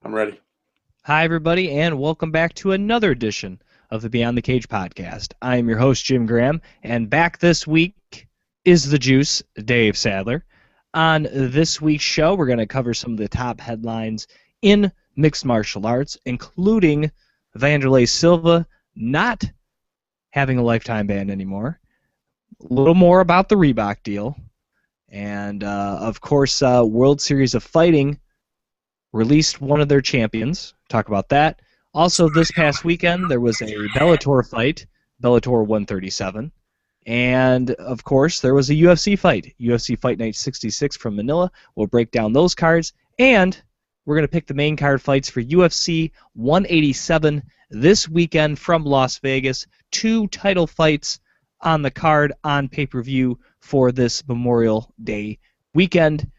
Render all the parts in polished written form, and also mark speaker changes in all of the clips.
Speaker 1: I'm ready.
Speaker 2: Hi, everybody, and welcome back to another edition of the Beyond the Cage podcast. I am your host, Jim Graham, and back this week is the Juice, Dave Sadler. On this week's show, we're going to cover some of the top headlines in mixed martial arts, including Vanderlei Silva not having a lifetime ban anymore, a little more about the Reebok deal, and, of course, World Series of Fighting released one of their champions. Talk about that. Also, this past weekend, there was a Bellator fight, Bellator 137. And, of course, there was a UFC fight, UFC Fight Night 66 from Manila. We'll break down those cards. And we're going to pick the main card fights for UFC 187 this weekend from Las Vegas. Two title fights on the card on pay-per-view for this Memorial Day weekend.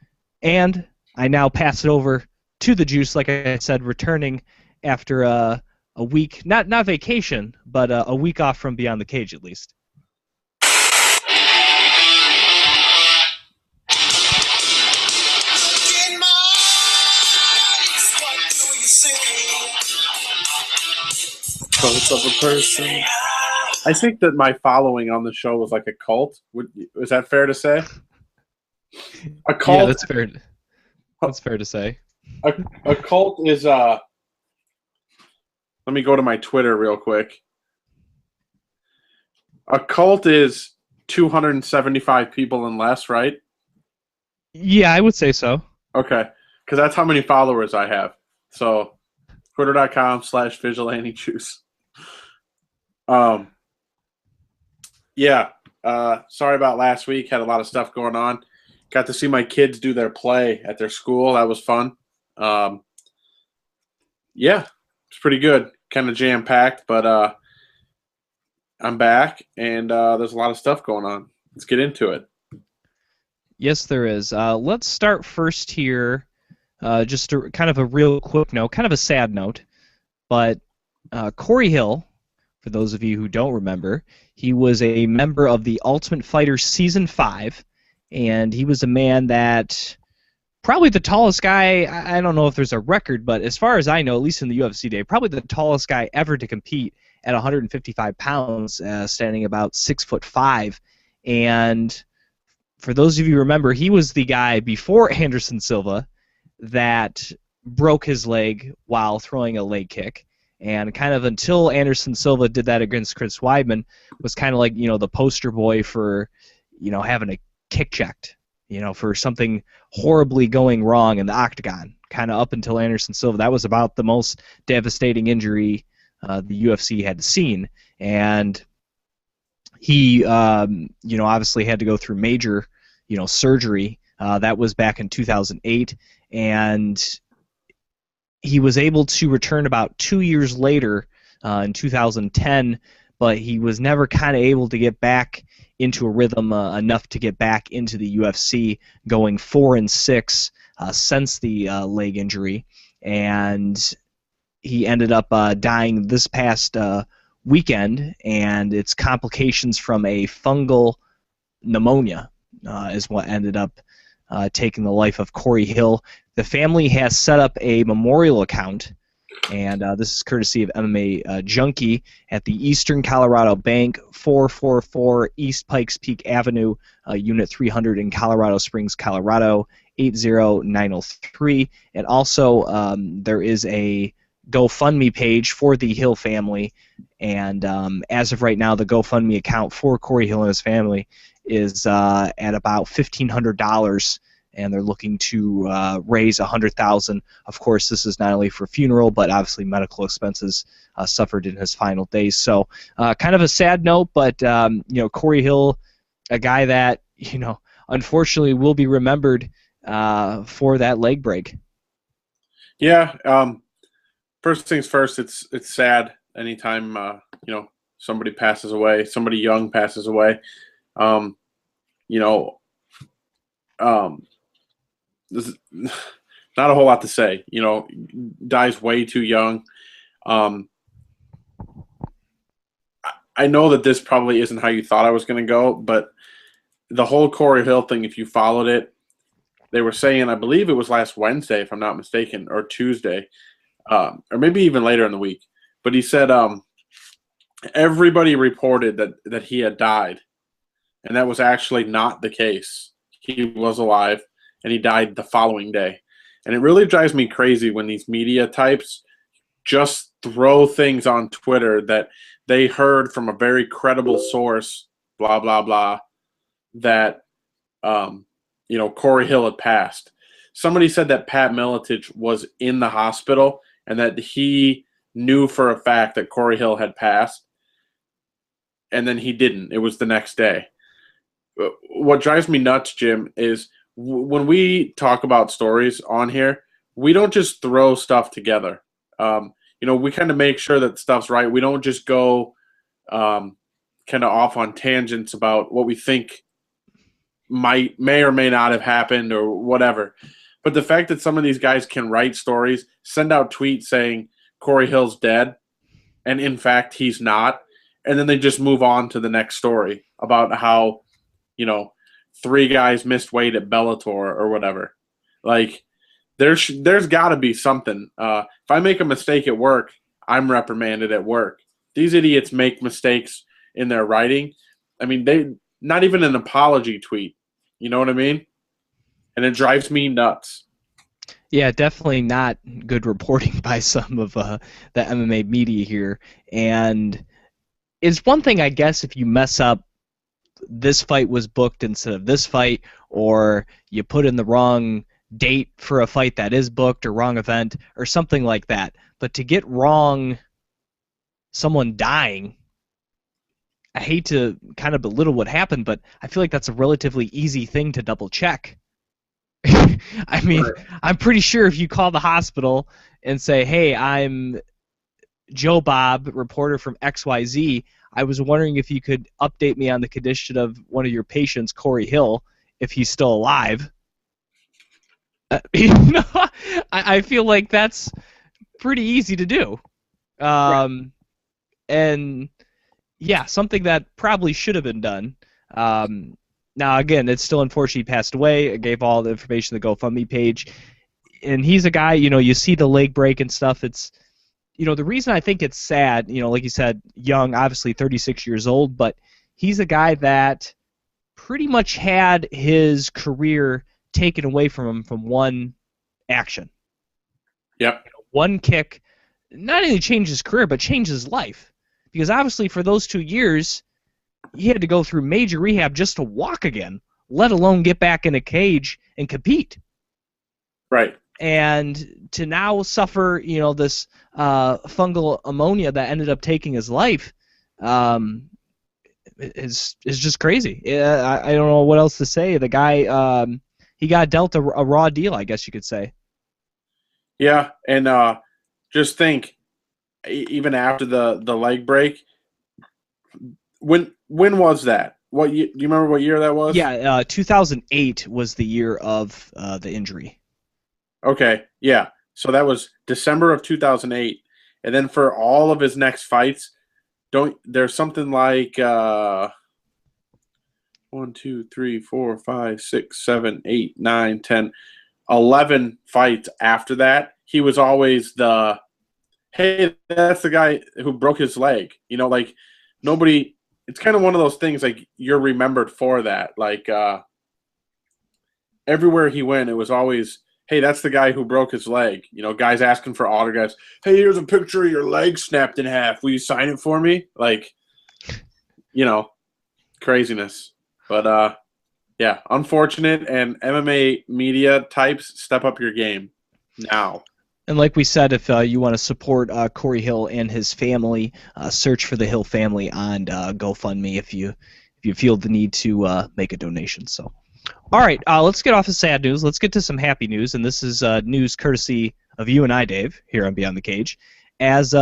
Speaker 2: And I now pass it over to the Juice, like I said, returning after a week, not vacation, but a week off from Beyond the Cage at least.
Speaker 1: Cult of a person. I think that my following on the show was like a cult. Is that fair to say? A cult.
Speaker 2: Yeah, that's fair. That's fair to say.
Speaker 1: A cult is Let me go to my Twitter real quick. A cult is 275 people and less, right?
Speaker 2: Yeah, I would say so.
Speaker 1: Okay, because that's how many followers I have. So, twitter.com/vigilantejuice. Yeah. Sorry about last week. Had a lot of stuff going on. Got to see my kids do their play at their school. That was fun. Yeah, it's pretty good. Kind of jam-packed, but I'm back, and there's a lot of stuff going on. Let's get into it.
Speaker 2: Yes, there is. Let's start first here. Just kind of a real quick note, kind of a sad note, but Corey Hill, for those of you who don't remember, he was a member of the Ultimate Fighter Season 5, and he was a man that probably the tallest guy, I don't know if there's a record, but as far as I know, at least in the UFC day, probably the tallest guy ever to compete at 155 pounds, standing about 6'5". And for those of you who remember, he was the guy before Anderson Silva that broke his leg while throwing a leg kick. And kind of until Anderson Silva did that against Chris Weidman, was kind of like, the poster boy for, having a kick checked, for something horribly going wrong in the octagon. Kind of up until Anderson Silva, that was about the most devastating injury the UFC had seen. And he, obviously had to go through major, surgery. That was back in 2008. And he was able to return about 2 years later in 2010, but he was never kind of able to get back into a rhythm enough to get back into the UFC, going 4-6 since the leg injury. And he ended up dying this past weekend, and it's complications from a fungal pneumonia is what ended up taking the life of Corey Hill. The family has set up a memorial account, and this is courtesy of MMA Junkie, at the Eastern Colorado Bank, 444 East Pikes Peak Avenue, Unit 300 in Colorado Springs, Colorado, 80903. And also there is a GoFundMe page for the Hill family, and as of right now, the GoFundMe account for Corey Hill and his family is at about $1,500, and they're looking to raise $100,000. Of course, this is not only for funeral, but obviously medical expenses suffered in his final days. So, kind of a sad note, but Corey Hill, a guy that unfortunately will be remembered for that leg break.
Speaker 1: Yeah. First things first. It's sad anytime somebody passes away, somebody young passes away. There's not a whole lot to say. Dies way too young. I know that this probably isn't how you thought I was going to go, but the whole Corey Hill thing, if you followed it, they were saying, I believe it was last Wednesday, if I'm not mistaken, or Tuesday, or maybe even later in the week. But he said everybody reported that he had died, and that was actually not the case. He was alive, and he died the following day. And it really drives me crazy when these media types just throw things on Twitter that they heard from a very credible source, blah, blah, blah, that, Corey Hill had passed. Somebody said that Pat Miletich was in the hospital and that he knew for a fact that Corey Hill had passed, and then he didn't. It was the next day. What drives me nuts, Jim, is when we talk about stories on here, we don't just throw stuff together. We kind of make sure that stuff's right. We don't just go kind of off on tangents about what we think may or may not have happened or whatever. But the fact that some of these guys can write stories, send out tweets saying Corey Hill's dead, and in fact he's not, and then they just move on to the next story about how, 3 guys missed weight at Bellator or whatever. Like, there's got to be something. If I make a mistake at work, I'm reprimanded at work. These idiots make mistakes in their writing. I mean, they not even an apology tweet. You know what I mean? And it drives me nuts.
Speaker 2: Yeah, definitely not good reporting by some of the MMA media here. And it's one thing, I guess, if you mess up, this fight was booked instead of this fight, or you put in the wrong date for a fight that is booked, or wrong event, or something like that. But to get wrong someone dying, I hate to kind of belittle what happened, but I feel like that's a relatively easy thing to double check. I mean, right. I'm pretty sure if you call the hospital and say, hey, I'm Joe Bob, reporter from XYZ, I was wondering if you could update me on the condition of one of your patients, Corey Hill, if he's still alive. I feel like that's pretty easy to do. Right. And, yeah, something that probably should have been done. Now, again, it's still unfortunate he passed away. I gave all the information to the GoFundMe page. And he's a guy, you see the leg break and stuff. It's, the reason I think it's sad, like you said, young, obviously 36 years old, but he's a guy that pretty much had his career taken away from him from one action.
Speaker 1: Yep.
Speaker 2: One kick not only changed his career, but changed his life. Because obviously for those 2 years, he had to go through major rehab just to walk again, let alone get back in a cage and compete. Right. And to now suffer, this fungal pneumonia that ended up taking his life is just crazy. I don't know what else to say. The guy, he got dealt a raw deal, I guess you could say.
Speaker 1: Yeah, and just think, even after the leg break, when was that? Do you remember what year that was?
Speaker 2: Yeah, 2008 was the year of the injury.
Speaker 1: Okay, yeah. So that was December of 2008, and then for all of his next fights, there's something like 1, 2, 3, 4, 5, 6, 7, 8, 9, 10, 11 fights after that. He was always hey, that's the guy who broke his leg. Like nobody. It's kind of one of those things like you're remembered for that. Like everywhere he went, it was always, hey, that's the guy who broke his leg. Guys asking for autographs. Hey, here's a picture of your leg snapped in half. Will you sign it for me? Like, craziness. But, yeah, unfortunate, and MMA media types, step up your game now.
Speaker 2: And like we said, if you want to support Corey Hill and his family, search for the Hill family on GoFundMe if you feel the need to make a donation. So. All right, let's get off the sad news. Let's get to some happy news, and this is news courtesy of you and I, Dave, here on Beyond the Cage. As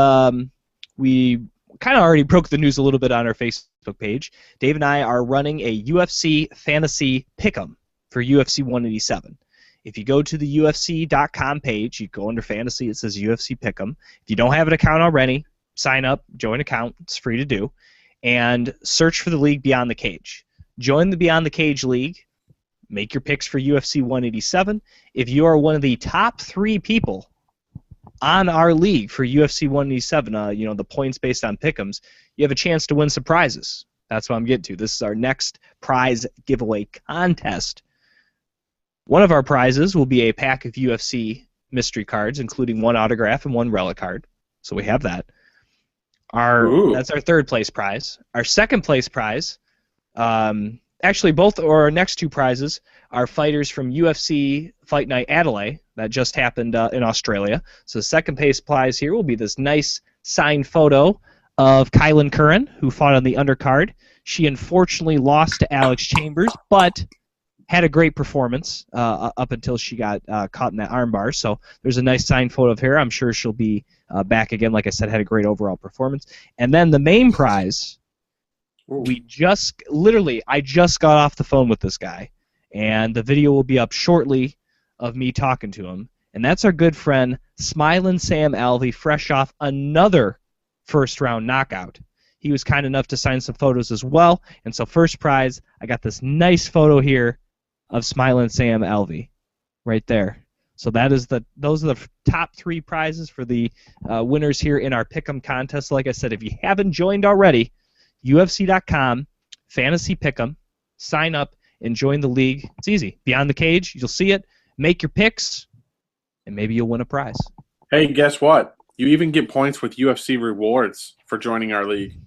Speaker 2: we kind of already broke the news a little bit on our Facebook page, Dave and I are running a UFC Fantasy Pick'em for UFC 187. If you go to the UFC.com page, you go under Fantasy, it says UFC Pick'em. If you don't have an account already, sign up, join account. It's free to do. And search for the league Beyond the Cage. Join the Beyond the Cage League. make your picks for UFC 187. If you are one of the top 3 people on our league for UFC 187, the points based on pick'ems, you have a chance to win some prizes. That's what I'm getting to. This is our next prize giveaway contest. One of our prizes will be a pack of UFC mystery cards, including 1 autograph and 1 relic card. So we have that. That's our 3rd place prize. Our 2nd place prize, actually both or our next 2 prizes are fighters from UFC Fight Night Adelaide that just happened in Australia. So the 2nd place prize here will be this nice signed photo of Kylan Curran, who fought on the undercard. She unfortunately lost to Alex Chambers, but had a great performance up until she got caught in that armbar. So there's a nice signed photo of her. I'm sure she'll be back again. Like I said, had a great overall performance. And then the main prize, I just got off the phone with this guy, and the video will be up shortly of me talking to him. And that's our good friend Smilin' Sam Alvey, fresh off another first-round knockout. He was kind enough to sign some photos as well. And so first prize, I got this nice photo here of Smilin' Sam Alvey right there. So those are the top 3 prizes for the winners here in our Pick'em contest. Like I said, if you haven't joined already, UFC.com, Fantasy Pick'em, sign up and join the league. It's easy. Beyond the Cage, you'll see it, make your picks, and maybe you'll win a prize.
Speaker 1: Hey, guess what? You even get points with UFC rewards for joining our league.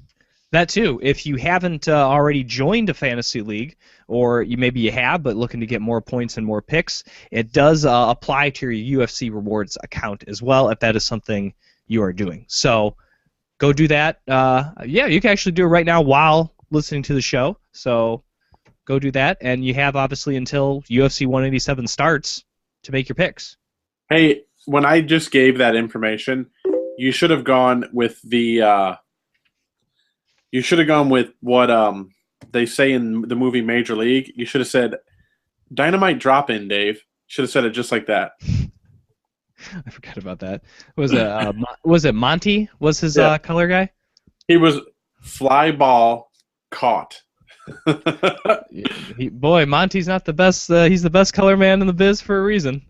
Speaker 2: That too. If you haven't already joined a fantasy league, or maybe you have but looking to get more points and more picks, it does apply to your UFC rewards account as well if that is something you are doing. So go do that. Yeah, you can actually do it right now while listening to the show. So go do that, and you have obviously until UFC 187 starts to make your picks.
Speaker 1: Hey, when I just gave that information, you should have gone with the. You should have gone with what they say in the movie Major League. You should have said, "Dynamite drop in, Dave." Should have said it just like that.
Speaker 2: I forgot about that. Was it Monty? Was his color guy?
Speaker 1: He was fly ball caught.
Speaker 2: Boy, Monty's not the best. He's the best color man in the biz for a reason.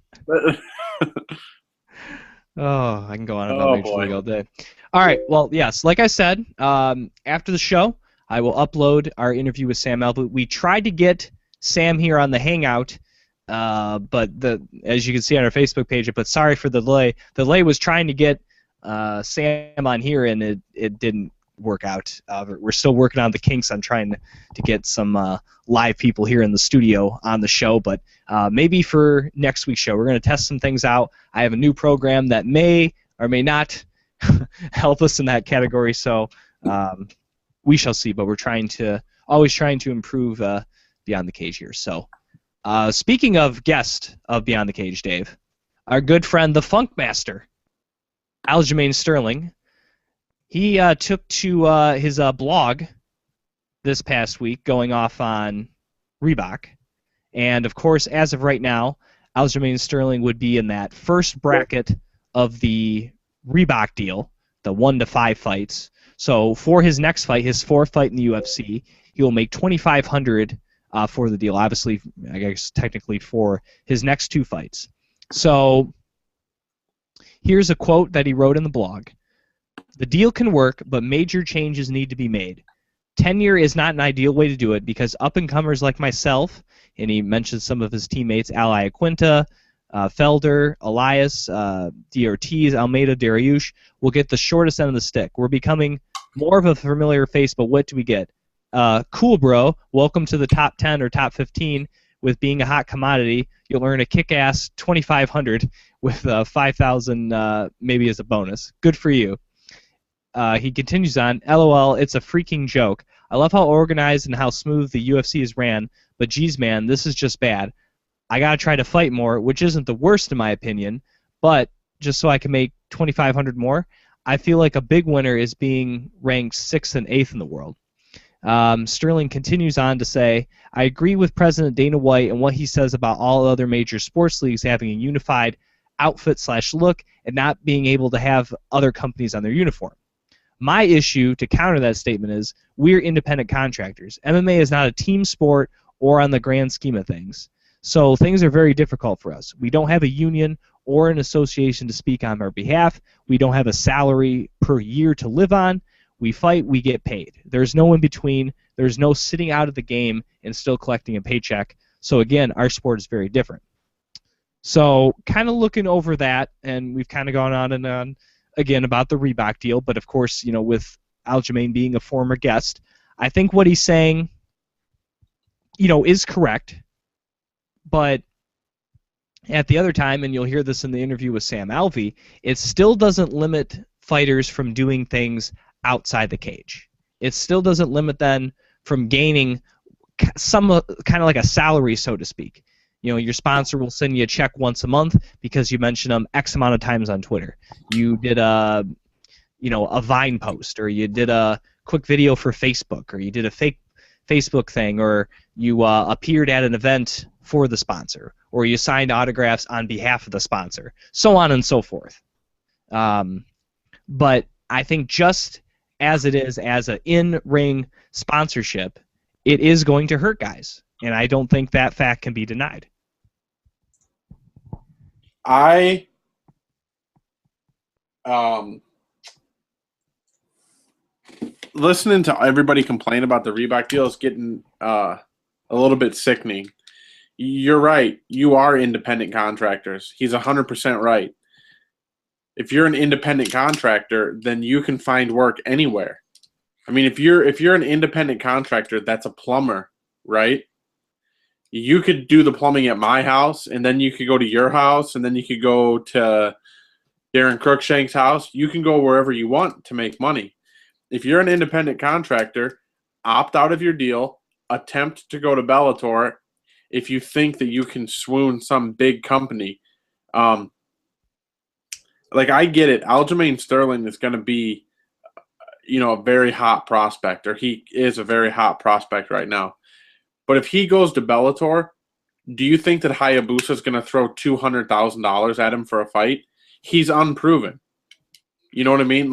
Speaker 2: Oh, I can go on about Major League all day. All right, well, yes, like I said, after the show, I will upload our interview with Sam Alvey. We tried to get Sam here on the Hangout, but as you can see on our Facebook page, but sorry for the delay. The delay was trying to get Sam on here, and it didn't work out. We're still working on the kinks on trying to get some live people here in the studio on the show, but maybe for next week's show, we're going to test some things out. I have a new program that may or may not help us in that category, so we shall see, but we're always trying to improve Beyond the Cage here. So speaking of guest of Beyond the Cage, Dave, our good friend, the Funk Master, Aljamain Sterling, he took to his blog this past week, going off on Reebok, and of course, as of right now, Aljamain Sterling would be in that first bracket of the Reebok deal, the 1 to 5 fights. So for his next fight, his 4th fight in the UFC, he will make $2,500 for the deal. Obviously, I guess technically for his next 2 fights. So here's a quote that he wrote in the blog. The deal can work, but major changes need to be made. Tenure is not an ideal way to do it because up-and-comers like myself, and he mentions some of his teammates, Ali Aquinta, Felder, Elias, Ortiz, Almeida, Dariush, will get the shortest end of the stick. We're becoming more of a familiar face, but what do we get? Cool, bro. Welcome to the top 10 or top 15. With being a hot commodity, you'll earn a kick-ass $2,500 with $5,000 maybe as a bonus. Good for you. He continues on, LOL, it's a freaking joke. I love how organized and how smooth the UFC is ran, but geez, man, this is just bad. I gotta try to fight more, which isn't the worst in my opinion, but just so I can make $2,500 more, I feel like a big winner is being ranked 6th and 8th in the world. Sterling continues on to say, I agree with President Dana White and what he says about all other major sports leagues having a unified outfit/look and not being able to have other companies on their uniform. My issue to counter that statement is we're independent contractors. MMA is not a team sport or on the grand scheme of things. So things are very difficult for us. We don't have a union or an association to speak on our behalf. We don't have a salary per year to live on. We fight, we get paid. There's no in between. There's no sitting out of the game and still collecting a paycheck. So again, our sport is very different. So kind of looking over that, and we've kind of gone on and on again about the Reebok deal, but of course, with Aljamain being a former guest, I think what he's saying, is correct. But at the other time, and you'll hear this in the interview with Sam Alvey, it still doesn't limit fighters from doing things outside the cage. It still doesn't limit them from gaining some kind of like a salary, so to speak. Your sponsor will send you a check once a month because you mention them X amount of times on Twitter. You did a Vine post, or you did a quick video for Facebook, or you did a fake Facebook thing, or you appeared at an event for the sponsor, or you signed autographs on behalf of the sponsor, so on and so forth. But I think just as it is as an in-ring sponsorship, it is going to hurt guys, and I don't think that fact can be denied.
Speaker 1: Listening to everybody complain about the Reebok deal is getting a little bit sickening. You're right. You are independent contractors. He's 100% right. If you're an independent contractor, then you can find work anywhere. I mean, if you're an independent contractor, that's a plumber, right? You could do the plumbing at my house, and then you could go to your house, and then you could go to Darren Crookshank's house. You can go wherever you want to make money. If you're an independent contractor, opt out of your deal, attempt to go to Bellator if you think that you can swoon some big company. I get it. Aljamain Sterling is going to be, a very hot prospect, or he is a very hot prospect right now. But if he goes to Bellator, do you think that Hayabusa is going to throw $200,000 at him for a fight? He's unproven. You know what I mean?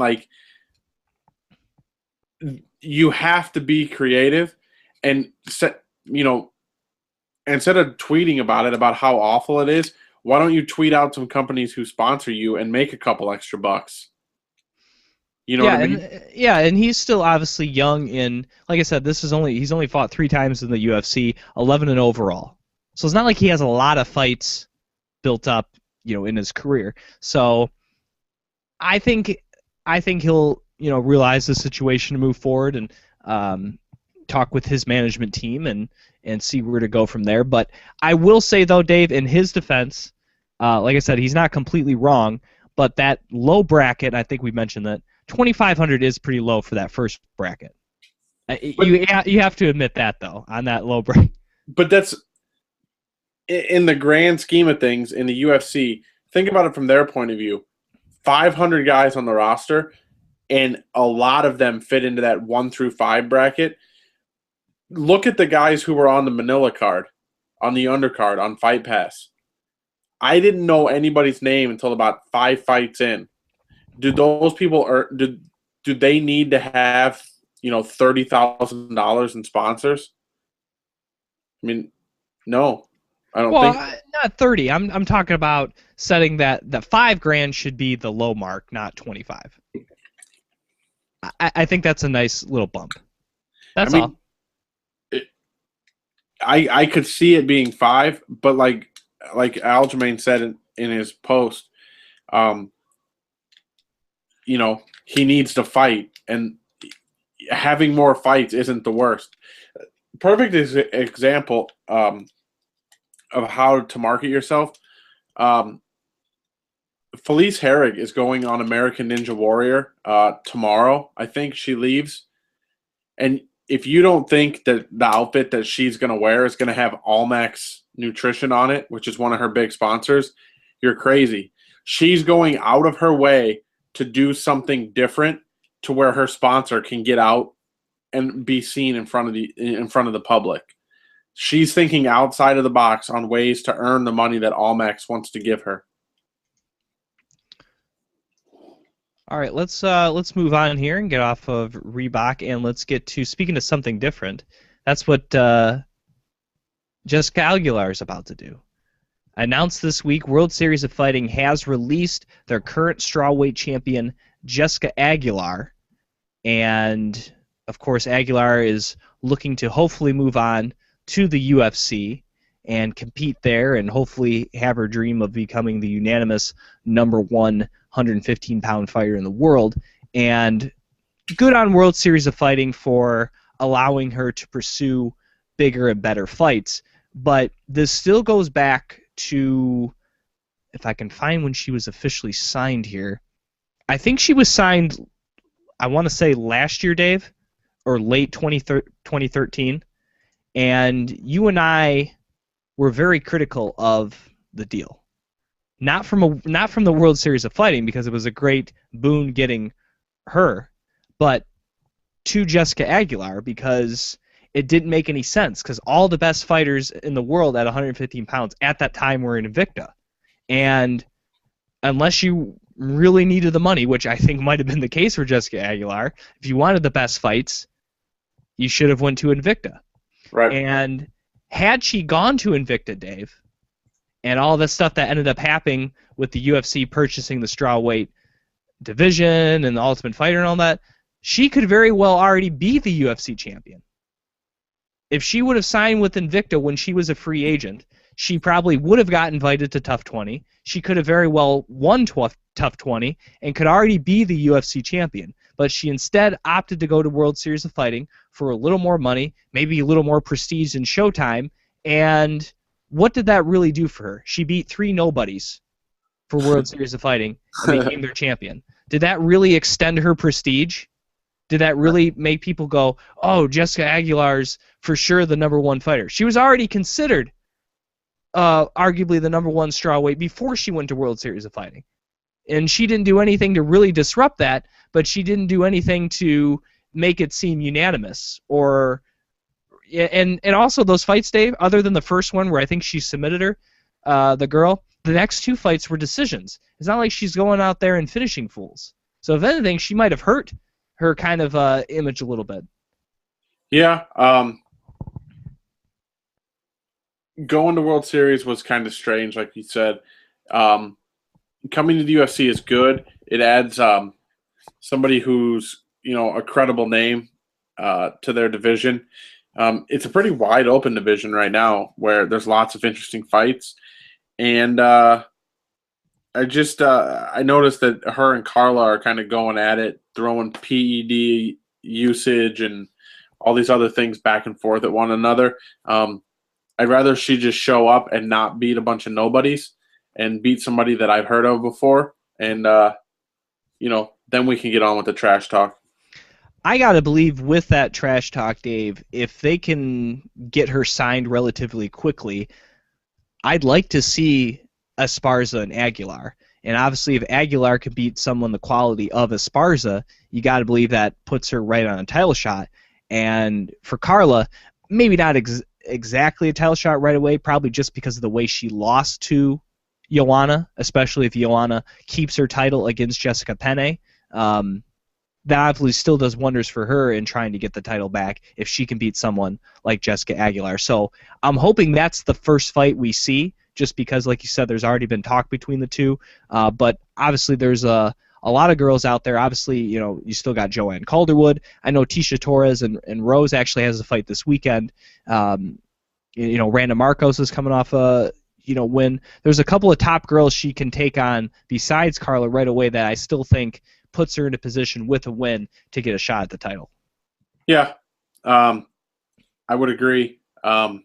Speaker 1: You have to be creative and instead of tweeting about how awful it is, why don't you tweet out some companies who sponsor you and make a couple extra bucks? You know what I mean?
Speaker 2: And he's still obviously young. In, like I said, he's only fought 3 times in the UFC, 11 in overall. So it's not like he has a lot of fights built up, in his career. So I think he'll realize the situation to move forward and talk with his management team and see where to go from there. But I will say, though, Dave, in his defense, like I said, he's not completely wrong, but that low bracket, I think we mentioned that, 2,500 is pretty low for that first bracket. You have to admit that, though, on that low bracket.
Speaker 1: But that's, in the grand scheme of things, in the UFC, think about it from their point of view. 500 guys on the roster, and a lot of them fit into that 1 through 5 bracket. Look at the guys who were on the Manila card, on the undercard, on Fight Pass. I didn't know anybody's name until about 5 fights in. Do those people do they need to have $30,000 in sponsors? I mean, no, I don't think.
Speaker 2: Not 30. I'm talking about setting that $5,000 should be the low mark, not 25. I think that's a nice little bump. That's all.
Speaker 1: I could see it being 5, but like Aljamain said in his post, he needs to fight, and having more fights isn't the worst. Perfect example of how to market yourself. Felice Herrig is going on American Ninja Warrior tomorrow. I think she leaves. And if you don't think that the outfit that she's going to wear is going to have Almax Nutrition on it, which is one of her big sponsors, you're crazy. She's going out of her way to do something different to where her sponsor can get out and be seen in front of the public. She's thinking outside of the box on ways to earn the money that Almax wants to give her.
Speaker 2: All right, let's move on here and get off of Reebok, and let's get to, speaking of something different. That's what Jessica Aguilar is about to do. Announced this week, World Series of Fighting has released their current strawweight champion, Jessica Aguilar. And, of course, Aguilar is looking to hopefully move on to the UFC and compete there and hopefully have her dream of becoming the unanimous number one 115-pound fighter in the world. And good on World Series of Fighting for allowing her to pursue bigger and better fights. But this still goes back to, if I can find when she was officially signed here, I think she was signed, I want to say last year, Dave, or late 2013. And you and I were very critical of the deal. Not from the World Series of Fighting, because it was a great boon getting her, but to Jessica Aguilar, because it didn't make any sense, because all the best fighters in the world at 115 pounds at that time were in Invicta. And unless you really needed the money, which I think might have been the case for Jessica Aguilar, if you wanted the best fights, you should have went to Invicta.
Speaker 1: Right.
Speaker 2: And had she gone to Invicta, Dave, and all the stuff that ended up happening with the UFC purchasing the strawweight division and the Ultimate Fighter and all that, she could very well already be the UFC champion. If she would have signed with Invicta when she was a free agent, she probably would have got invited to Tough 20. She could have very well won Tough 20 and could already be the UFC champion. But she instead opted to go to World Series of Fighting for a little more money, maybe a little more prestige and showtime. And what did that really do for her? She beat 3 nobodies for World Series of Fighting and became their champion. Did that really extend her prestige? Did that really make people go, oh, Jessica Aguilar's for sure the number one fighter? She was already considered arguably the number one strawweight before she went to World Series of Fighting. And she didn't do anything to really disrupt that, but she didn't do anything to make it seem unanimous. And also those fights, Dave, other than the first one where I think she submitted her, the girl, the next 2 fights were decisions. It's not like she's going out there and finishing fools. So if anything, she might have hurt her kind of image a little bit.
Speaker 1: Yeah. Going to World Series was kind of strange, like you said. Coming to the UFC is good. It adds somebody who's a credible name to their division. It's a pretty wide open division right now where there's lots of interesting fights. And I noticed that her and Carla are kind of going at it, throwing PED usage and all these other things back and forth at one another. I'd rather she just show up and not beat a bunch of nobodies and beat somebody that I've heard of before. And, then we can get on with the trash talk.
Speaker 2: I got to believe with that trash talk, Dave, if they can get her signed relatively quickly, I'd like to see Esparza and Aguilar. And obviously, if Aguilar can beat someone the quality of Esparza, you got to believe that puts her right on a title shot. And for Carla, maybe not exactly a title shot right away, probably just because of the way she lost to Joanna, especially if Joanna keeps her title against Jessica Penne. That obviously still does wonders for her in trying to get the title back if she can beat someone like Jessica Aguilar. So I'm hoping that's the first fight we see, just because, like you said, there's already been talk between the two. But obviously there's a lot of girls out there. Obviously, you still got Joanne Calderwood. I know Tisha Torres and Rose actually has a fight this weekend. Randa Marcos is coming off a win. There's a couple of top girls she can take on besides Carla right away that I still think puts her in a position with a win to get a shot at the title.
Speaker 1: Yeah, I would agree. Another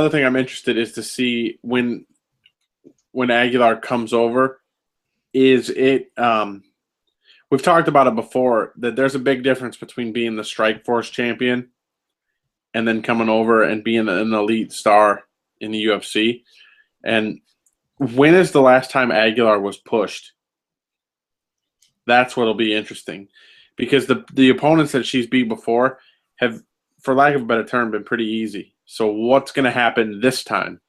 Speaker 1: thing I'm interested is to see when Aguilar comes over. Is it? We've talked about it before that there's a big difference between being the Strikeforce champion and then coming over and being an elite star in the UFC. And when is the last time Aguilar was pushed? That's what'll be interesting, because the opponents that she's beat before have, for lack of a better term, been pretty easy. So what's going to happen this time?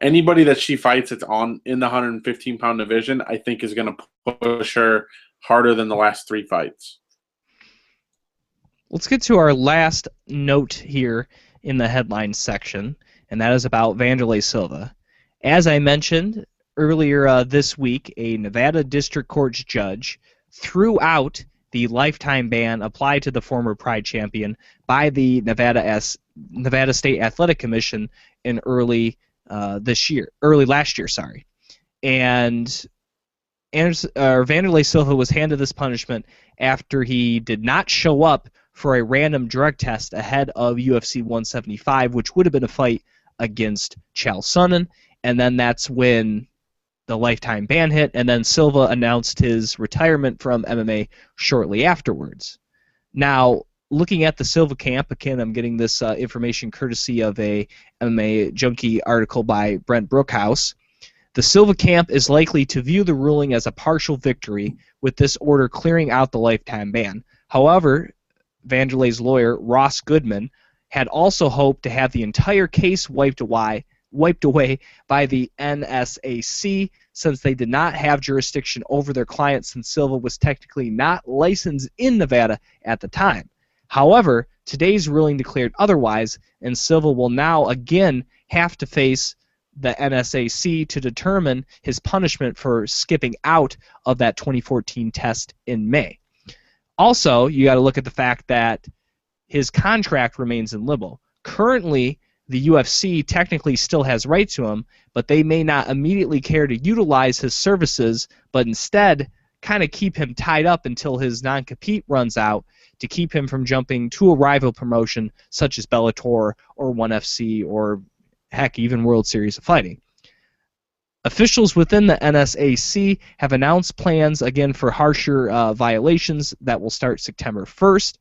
Speaker 1: Anybody that she fights that's in the 115-pound division, I think is going to push her harder than the last 3 fights.
Speaker 2: Let's get to our last note here in the headline section, and that is about Vanderlei Silva. As I mentioned earlier this week, a Nevada District Court judge threw out the lifetime ban applied to the former Pride champion by the Nevada State Athletic Commission in early last year, sorry. And Vanderlei Silva was handed this punishment after he did not show up for a random drug test ahead of UFC 175, which would have been a fight against Chael Sonnen, and then that's when the lifetime ban hit, and then Silva announced his retirement from MMA shortly afterwards. Now, looking at the Silva camp, again, I'm getting this information courtesy of a MMA Junkie article by Brent Brookhouse. The Silva camp is likely to view the ruling as a partial victory, with this order clearing out the lifetime ban. However, Vanderlei's lawyer, Ross Goodman, had also hoped to have the entire case wiped away by the NSAC, since they did not have jurisdiction over their client, since Silva was technically not licensed in Nevada at the time. However, today's ruling declared otherwise, and Silva will now again have to face the NSAC to determine his punishment for skipping out of that 2014 test in May. Also, you got to look at the fact that his contract remains in limbo. Currently, the UFC technically still has rights to him, but they may not immediately care to utilize his services, but instead kind of keep him tied up until his non-compete runs out to keep him from jumping to a rival promotion such as Bellator or ONE FC or, heck, even World Series of Fighting. Officials within the NSAC have announced plans again for harsher violations that will start September 1st,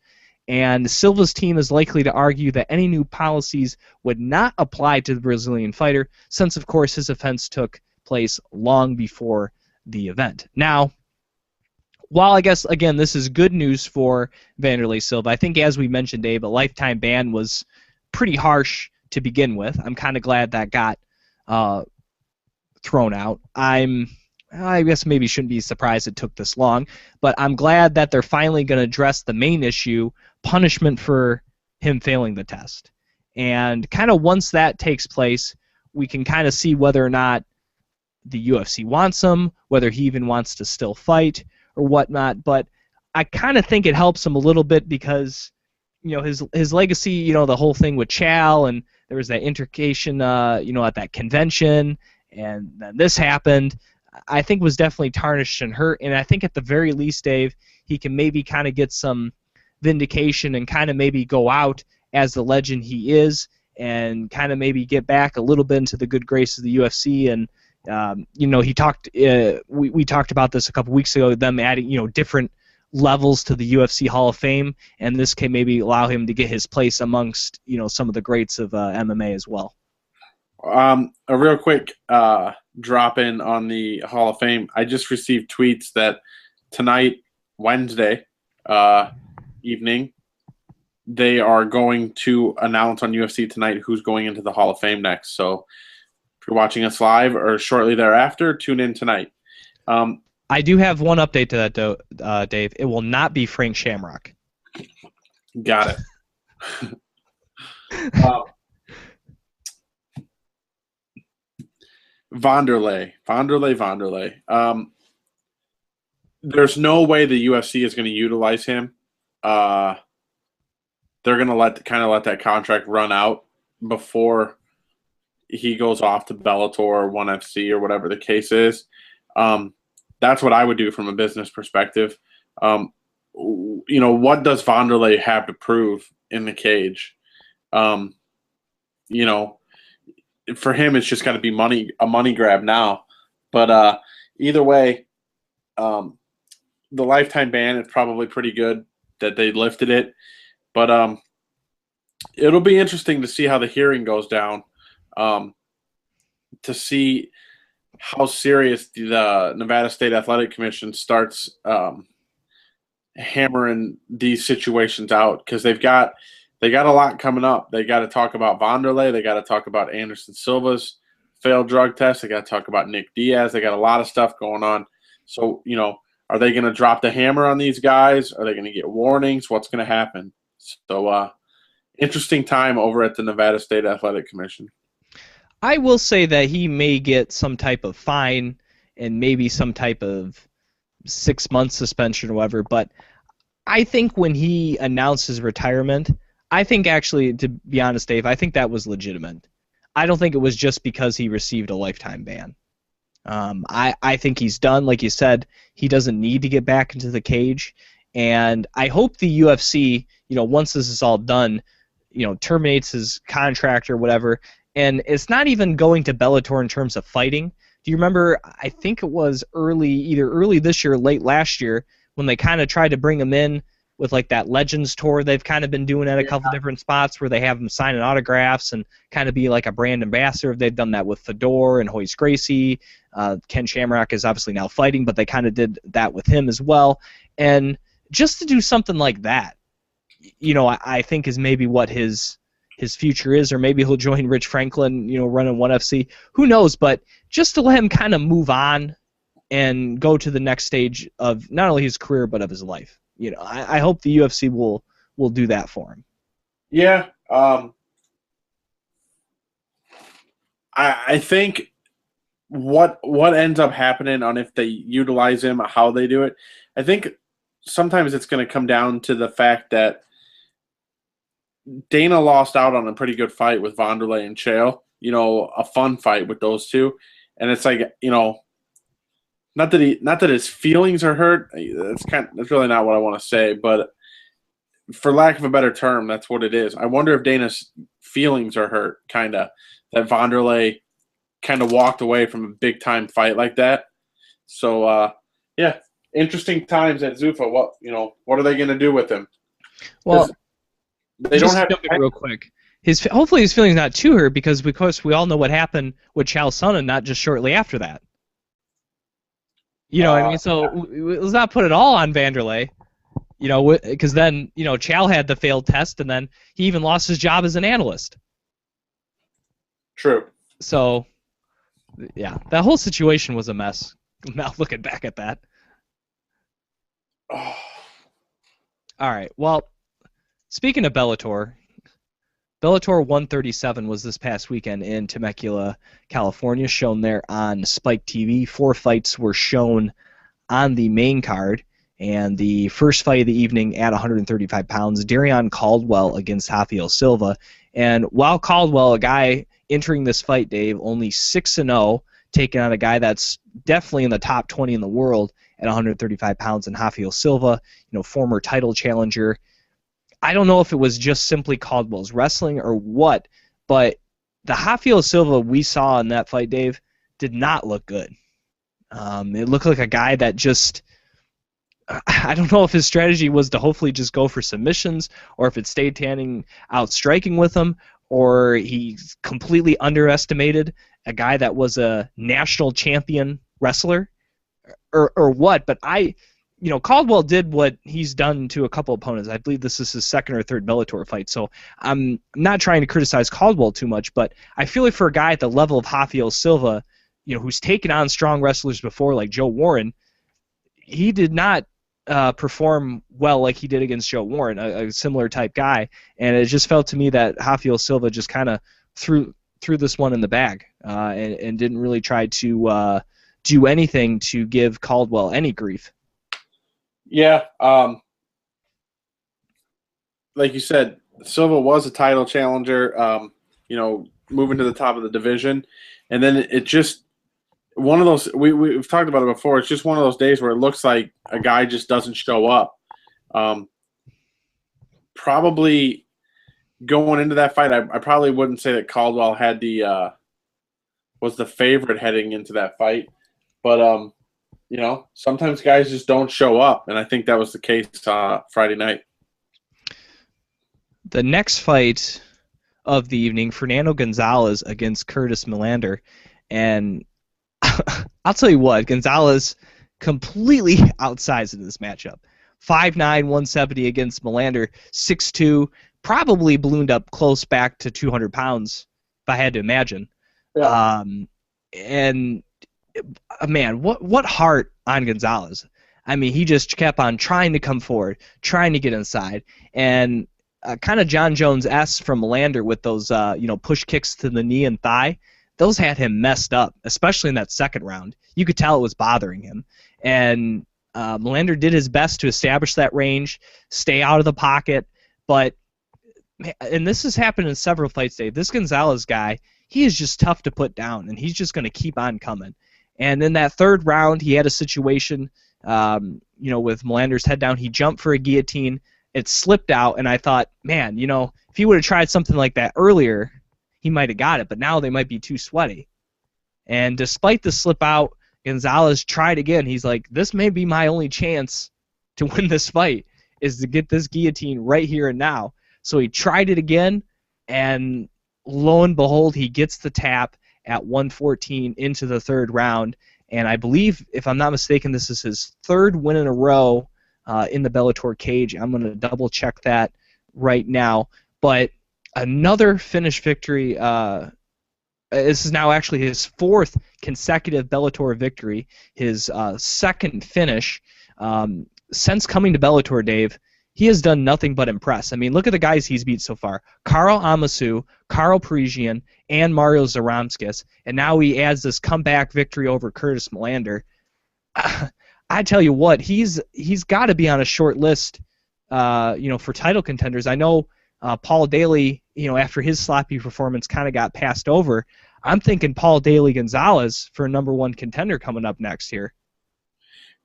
Speaker 2: and Silva's team is likely to argue that any new policies would not apply to the Brazilian fighter, since of course his offense took place long before the event. Now, while I guess again this is good news for Vanderlei Silva, I think as we mentioned, Dave, a lifetime ban was pretty harsh to begin with. I'm kind of glad that got thrown out. I guess maybe shouldn't be surprised it took this long, but I'm glad that they're finally going to address the main issue, punishment for him failing the test. And kind of once that takes place, we can kind of see whether or not the UFC wants him, whether he even wants to still fight or whatnot. But I kind of think it helps him a little bit because, you know, his legacy, you know, the whole thing with Chael, and there was that intercation, you know, at that convention, and then this happened, I think was definitely tarnished and hurt. And I think at the very least, Dave, he can maybe kind of get some vindication and kind of maybe go out as the legend he is and kind of maybe get back a little bit into the good graces of the UFC. And, you know, he talked, we talked about this a couple weeks ago, them adding, you know, different levels to the UFC Hall of Fame, and this can maybe allow him to get his place amongst, you know, some of the greats of MMA as well.
Speaker 1: A real quick drop in on the Hall of Fame. I just received tweets that tonight, Wednesday evening, they are going to announce on UFC Tonight who's going into the Hall of Fame next. So if you're watching us live or shortly thereafter, tune in tonight.
Speaker 2: I do have one update to that, though, Dave. It will not be Frank Shamrock.
Speaker 1: Got it. Vanderlei. There's no way the UFC is going to utilize him. They're going to let that contract run out before he goes off to Bellator or ONE FC or whatever the case is. That's what I would do from a business perspective. You know, what does Vanderlei have to prove in the cage? You know, for him, it's just got to be a money grab now. But either way, the lifetime ban is probably pretty good that they lifted it. But it'll be interesting to see how the hearing goes down, to see how serious the Nevada State Athletic Commission starts hammering these situations out, because they got a lot coming up. They got to talk about Vanderlei. They got to talk about Anderson Silva's failed drug test. They got to talk about Nick Diaz. They got a lot of stuff going on. So, you know, are they going to drop the hammer on these guys? Are they going to get warnings? What's going to happen? So interesting time over at the Nevada State Athletic Commission.
Speaker 2: I will say that he may get some type of fine and maybe some type of 6 month suspension or whatever, but I think when he announced his retirement, I think actually, to be honest, Dave, I think that was legitimate. I don't think it was just because he received a lifetime ban. I think he's done. Like you said, he doesn't need to get back into the cage. And I hope the UFC, once this is all done, terminates his contract or whatever. And it's not even going to Bellator in terms of fighting. Do you remember, I think it was either early this year or late last year, when they kind of tried to bring him in with like that Legends tour they've kind of been doing at a couple different spots where they have him signing autographs and kind of be like a brand ambassador. They've done that with Fedor and Hoist Gracie. Ken Shamrock is obviously now fighting, but they kind of did that with him as well. And just to do something like that, I think is maybe what his future is, or maybe he'll join Rich Franklin, running ONE FC. Who knows? But just to let him kind of move on and go to the next stage of not only his career but of his life. I hope the UFC will do that for him.
Speaker 1: Yeah. I think what ends up happening on if they utilize him, how they do it, I think sometimes it's going to come down to the fact that Dana lost out on a pretty good fight with Wanderlei and Chael, a fun fight with those two. And it's like, not that his feelings are hurt. That's really not what I want to say, but for lack of a better term, that's what it is. I wonder if Dana's feelings are hurt, kind of, that Wanderlei kind of walked away from a big time fight like that. So yeah, interesting times at Zuffa. What are they going to do with him?
Speaker 2: Well,
Speaker 1: they don't have
Speaker 2: real quick. Hopefully his feelings not too hurt because we all know what happened with Chael Sonnen not just shortly after that. What I mean? So let's not put it all on Wanderlei, because then, Chael had the failed test, and then he even lost his job as an analyst.
Speaker 1: True.
Speaker 2: So, yeah, that whole situation was a mess. Now looking back at that.
Speaker 1: Oh.
Speaker 2: All right, well, speaking of Bellator 137 was this past weekend in Temecula, California, shown there on Spike TV. 4 fights were shown on the main card, and the first fight of the evening at 135 pounds, Darion Caldwell against Rafael Silva. And while Caldwell, a guy entering this fight, Dave, only 6-0, taking on a guy that's definitely in the top 20 in the world at 135 pounds, and Rafael Silva, former title challenger. I don't know if it was just simply Caldwell's wrestling or what, but the Rafael Silva we saw in that fight, Dave, did not look good. It looked like a guy that just, I don't know if his strategy was to hopefully just go for submissions, or if it stayed standing out striking with him, or he completely underestimated a guy that was a national champion wrestler, or what. But Caldwell did what he's done to a couple opponents. I believe this is his second or third Bellator fight, so I'm not trying to criticize Caldwell too much, but I feel like for a guy at the level of Rafael Silva, who's taken on strong wrestlers before, like Joe Warren, he did not perform well like he did against Joe Warren, a similar type guy, and it just felt to me that Rafael Silva just kind of threw this one in the bag and didn't really try to do anything to give Caldwell any grief.
Speaker 1: Yeah, like you said, Silva was a title challenger, moving to the top of the division, and then it just one of those we've talked about it before. It's just one of those days where it looks like a guy just doesn't show up. Probably going into that fight, I probably wouldn't say that Caldwell had was the favorite heading into that fight, but sometimes guys just don't show up, and I think that was the case Friday night.
Speaker 2: The next fight of the evening, Fernando Gonzalez against Curtis Melander, and I'll tell you what, Gonzalez completely outsized in this matchup. 5'9", 170 against Melander, 6'2", probably ballooned up close back to 200 pounds, if I had to imagine.
Speaker 1: Yeah.
Speaker 2: And man, what heart on Gonzalez. I mean, he just kept on trying to come forward, trying to get inside. And kind of John Jones-esque from Melander with those push kicks to the knee and thigh. Those had him messed up, especially in that second round. You could tell it was bothering him. And Melander did his best to establish that range, stay out of the pocket, and this has happened in several fights, Dave. This Gonzalez guy, he is just tough to put down, and he's just going to keep on coming. And in that third round, he had a situation, with Melander's head down. He jumped for a guillotine. It slipped out, and I thought, man, if he would have tried something like that earlier, he might have got it, but now they might be too sweaty. And despite the slip out, Gonzalez tried again. He's like, this may be my only chance to win this fight, is to get this guillotine right here and now. So he tried it again, and lo and behold, he gets the tap at 114 into the third round. And I believe, if I'm not mistaken, this is his third win in a row in the Bellator cage. I'm going to double check that right now. But another finish victory. This is now actually his fourth consecutive Bellator victory, his second finish. Since coming to Bellator, Dave, he has done nothing but impress. I mean, look at the guys he's beat so far. Karl Amasu, Carl Parisian, and Mario Zaramskis. And now he adds this comeback victory over Curtis Melander. I tell you what, he's got to be on a short list, for title contenders. I know Paul Daly, after his sloppy performance kind of got passed over. I'm thinking Paul Daly Gonzalez for a number one contender coming up next here.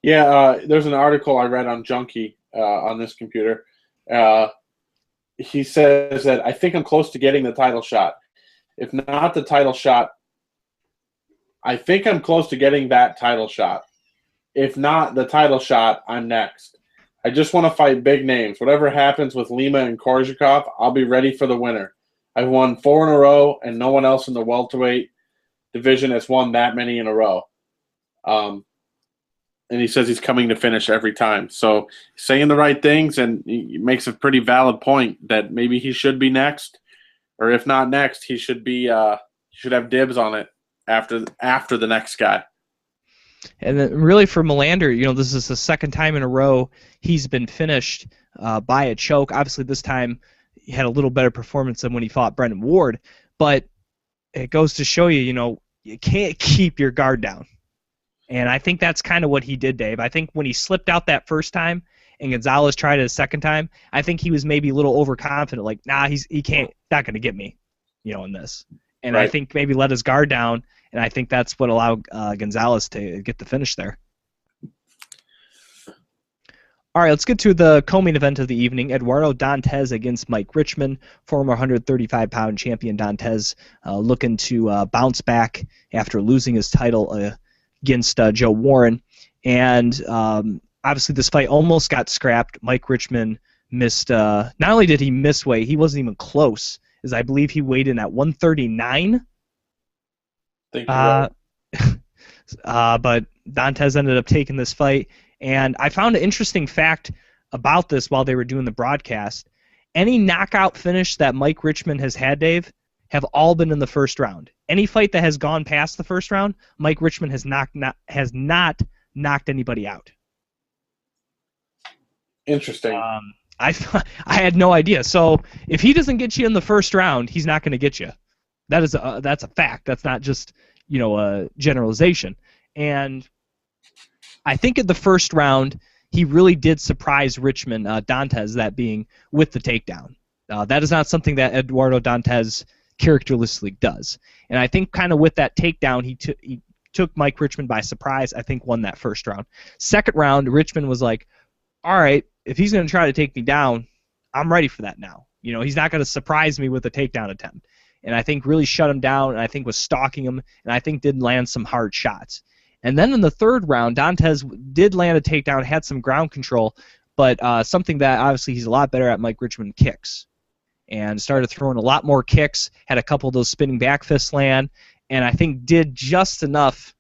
Speaker 1: Yeah, there's an article I read on Junkie on this computer. He says that I think I'm close to getting the title shot. If not the title shot, I think I'm close to getting that title shot. If not the title shot, I'm next. I just want to fight big names. Whatever happens with Lima and Korzhikov, I'll be ready for the winner. I've won 4 in a row, and no one else in the welterweight division has won that many in a row. And he says he's coming to finish every time. So saying the right things, and he makes a pretty valid point that maybe he should be next, or if not next, he should be should have dibs on it after the next guy.
Speaker 2: And then really for Melander, this is the second time in a row he's been finished by a choke. Obviously this time he had a little better performance than when he fought Brendan Ward, but it goes to show you, you can't keep your guard down. And I think that's kind of what he did, Dave. I think when he slipped out that first time and Gonzalez tried it a second time, I think he was maybe a little overconfident, like, nah, he can't, not going to get me, in this. And right. I think maybe let his guard down, and I think that's what allowed Gonzalez to get the finish there. All right, let's get to the co-main event of the evening. Eduardo Dantes against Mike Richman, former 135-pound champion Dantes, looking to bounce back after losing his title against Joe Warren. And obviously this fight almost got scrapped. Mike Richman missed, not only did he miss weight, he wasn't even close, as I believe he weighed in at 139. But Dantes ended up taking this fight. And I found an interesting fact about this while they were doing the broadcast. Any knockout finish that Mike Richman has had, Dave, have all been in the first round. Any fight that has gone past the first round, Mike Richman has not knocked anybody out.
Speaker 1: Interesting.
Speaker 2: I had no idea. So if he doesn't get you in the first round, he's not going to get you. That's a fact. That's not just a generalization. And I think in the first round he really did surprise Richman, Dantes, that being with the takedown. That is not something that Eduardo Dantes characteristically does. And I think kind of with that takedown, he took Mike Richman by surprise. I think won that first round. Second round, Richman was like, all right, if he's going to try to take me down, I'm ready for that now. He's not going to surprise me with a takedown attempt. And I think really shut him down, and I think was stalking him, and I think did land some hard shots. And then in the third round, Dantes did land a takedown, had some ground control, but something that obviously he's a lot better at, Mike Richman, kicks. And started throwing a lot more kicks, had a couple of those spinning back fists land, and I think did just enough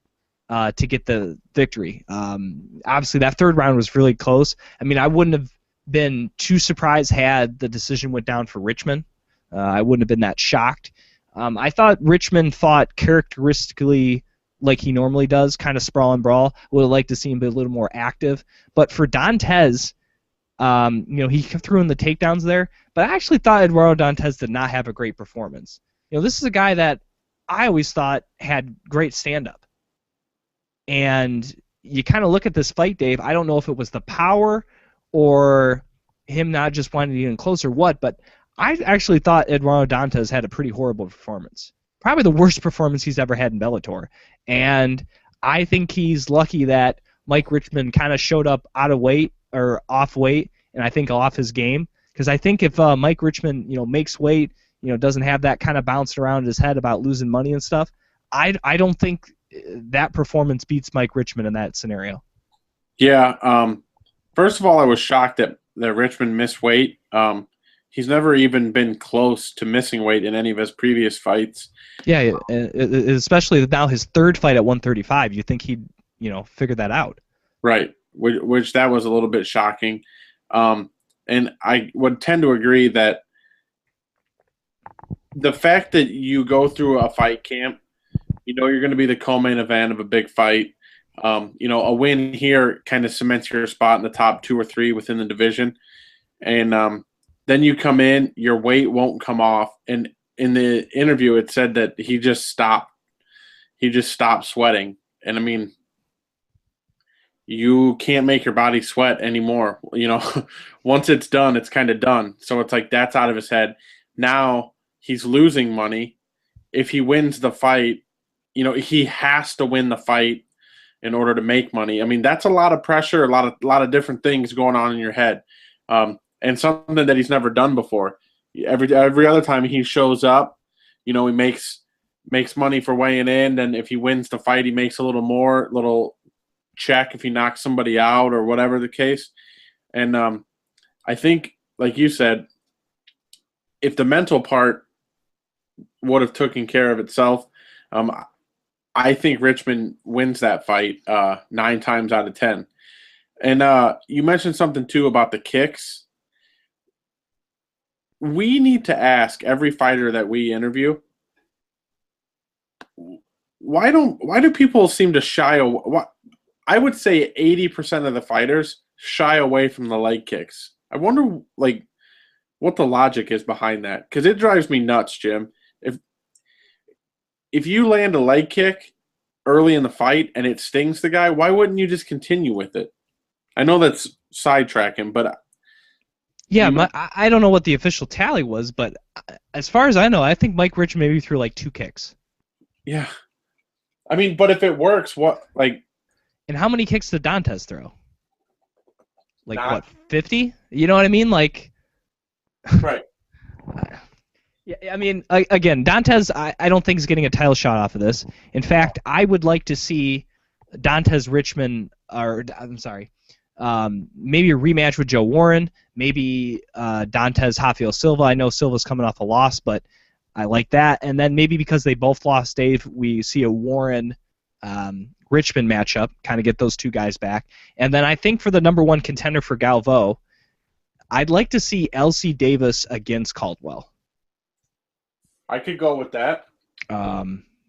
Speaker 2: to get the victory. Obviously, that third round was really close. I mean, I wouldn't have been too surprised had the decision went down for Richman. I wouldn't have been that shocked. I thought Richman fought characteristically like he normally does, kind of sprawl and brawl. Would have liked to see him be a little more active. But for Dantes, He threw in the takedowns there, but I actually thought Eduardo Dantes did not have a great performance. This is a guy that I always thought had great stand-up. And you kind of look at this fight, Dave. I don't know if it was the power or him not just wanting to get in close or what, but I actually thought Eduardo Dantes had a pretty horrible performance. Probably the worst performance he's ever had in Bellator. And I think he's lucky that Mike Richmond kind of showed up out of weight or off weight, and I think off his game. Because I think if Mike Richmond, makes weight, doesn't have that kind of bouncing around his head about losing money and stuff, I don't think that performance beats Mike Richmond in that scenario.
Speaker 1: Yeah. First of all, I was shocked that Richmond missed weight. He's never even been close to missing weight in any of his previous fights.
Speaker 2: Yeah, especially now his third fight at 135. You think he'd, figure that out.
Speaker 1: Right, which that was a little bit shocking. And I would tend to agree that the fact that you go through a fight camp, you're going to be the co-main event of a big fight. A win here kind of cements your spot in the top 2 or 3 within the division. And then you come in, your weight won't come off. And in the interview, it said that he just stopped. He just stopped sweating. And, I mean, you can't make your body sweat anymore. Once it's done, it's kind of done. So it's like that's out of his head. Now he's losing money. If he wins the fight, he has to win the fight in order to make money. I mean, that's a lot of pressure, a lot of different things going on in your head, and something that he's never done before. Every other time he shows up, he makes money for weighing in. And if he wins the fight, he makes a little more, little check if he knocks somebody out or whatever the case. And I think, like you said, if the mental part would have taken care of itself, I think Richmond wins that fight 9 times out of 10. And you mentioned something, too, about the kicks. We need to ask every fighter that we interview, why do people seem to shy away? I would say 80% of the fighters shy away from the leg kicks. I wonder, what the logic is behind that, because it drives me nuts, Jim. If you land a leg kick early in the fight and it stings the guy, why wouldn't you just continue with it? I know that's sidetracking, but
Speaker 2: yeah, I don't know what the official tally was, but as far as I know, I think Mike Richmond maybe threw 2 kicks.
Speaker 1: Yeah, I mean, but if it works, what
Speaker 2: And how many kicks did Dantes throw? What, 50? You know what I mean?
Speaker 1: Right.
Speaker 2: Yeah, I mean, again, Dantes, I don't think is getting a title shot off of this. In fact, I would like to see Dantes Richmond, maybe a rematch with Joe Warren, maybe Dantes Rafael Silva. I know Silva's coming off a loss, but I like that. And then maybe because they both lost, Dave, we see a Warren Richmond matchup, kind of get those 2 guys back. And then I think for the number 1 contender for Galvo, I'd like to see LC Davis against Caldwell.
Speaker 1: I could go with that.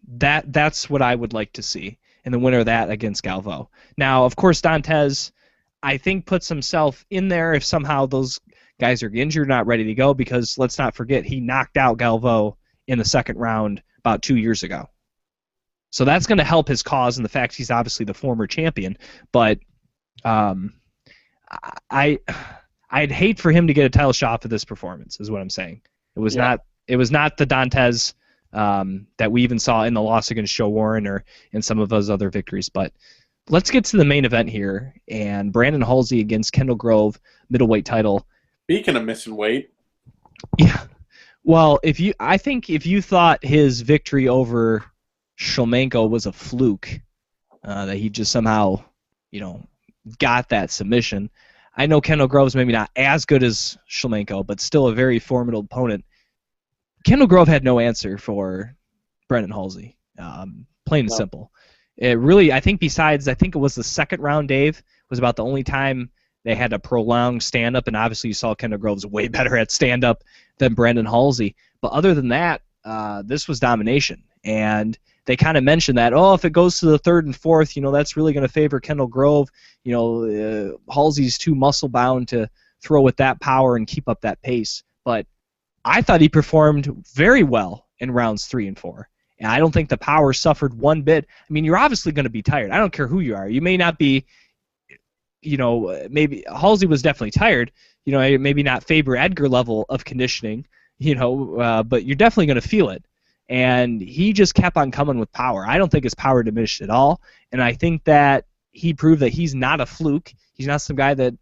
Speaker 2: That's what I would like to see, and the winner of that against Galvo. Now, of course, Dantes, I think, puts himself in there if somehow those guys are injured, not ready to go, because let's not forget he knocked out Galvo in the 2nd round about 2 years ago. So that's going to help his cause, and the fact he's obviously the former champion. But I'd hate for him to get a title shot for this performance, is what I'm saying. It was not the Dantes that we even saw in the loss against Joe Warren or in some of those other victories. But let's get to the main event here, and Brandon Halsey against Kendall Grove, middleweight title.
Speaker 1: Speaking of missing weight.
Speaker 2: Yeah. Well, I think if you thought his victory over Shlemenko was a fluke, that he just somehow, got that submission. I know Kendall Grove's maybe not as good as Shlemenko, but still a very formidable opponent. Kendall Grove had no answer for Brendan Halsey, plain and simple. It really, I think it was the 2nd round, Dave, was about the only time they had a prolonged stand-up, and obviously you saw Kendall Grove's way better at stand-up than Brendan Halsey. But other than that, this was domination. And they kind of mentioned that, if it goes to the 3rd and 4th, that's really going to favor Kendall Grove. Halsey's too muscle-bound to throw with that power and keep up that pace. But I thought he performed very well in rounds 3 and 4. And I don't think the power suffered one bit. I mean, you're obviously going to be tired. I don't care who you are. You may not be, maybe Halsey was definitely tired. Maybe not Faber Edgar level of conditioning, but you're definitely going to feel it. And he just kept on coming with power. I don't think his power diminished at all. And I think that he proved that he's not a fluke. He's not some guy that,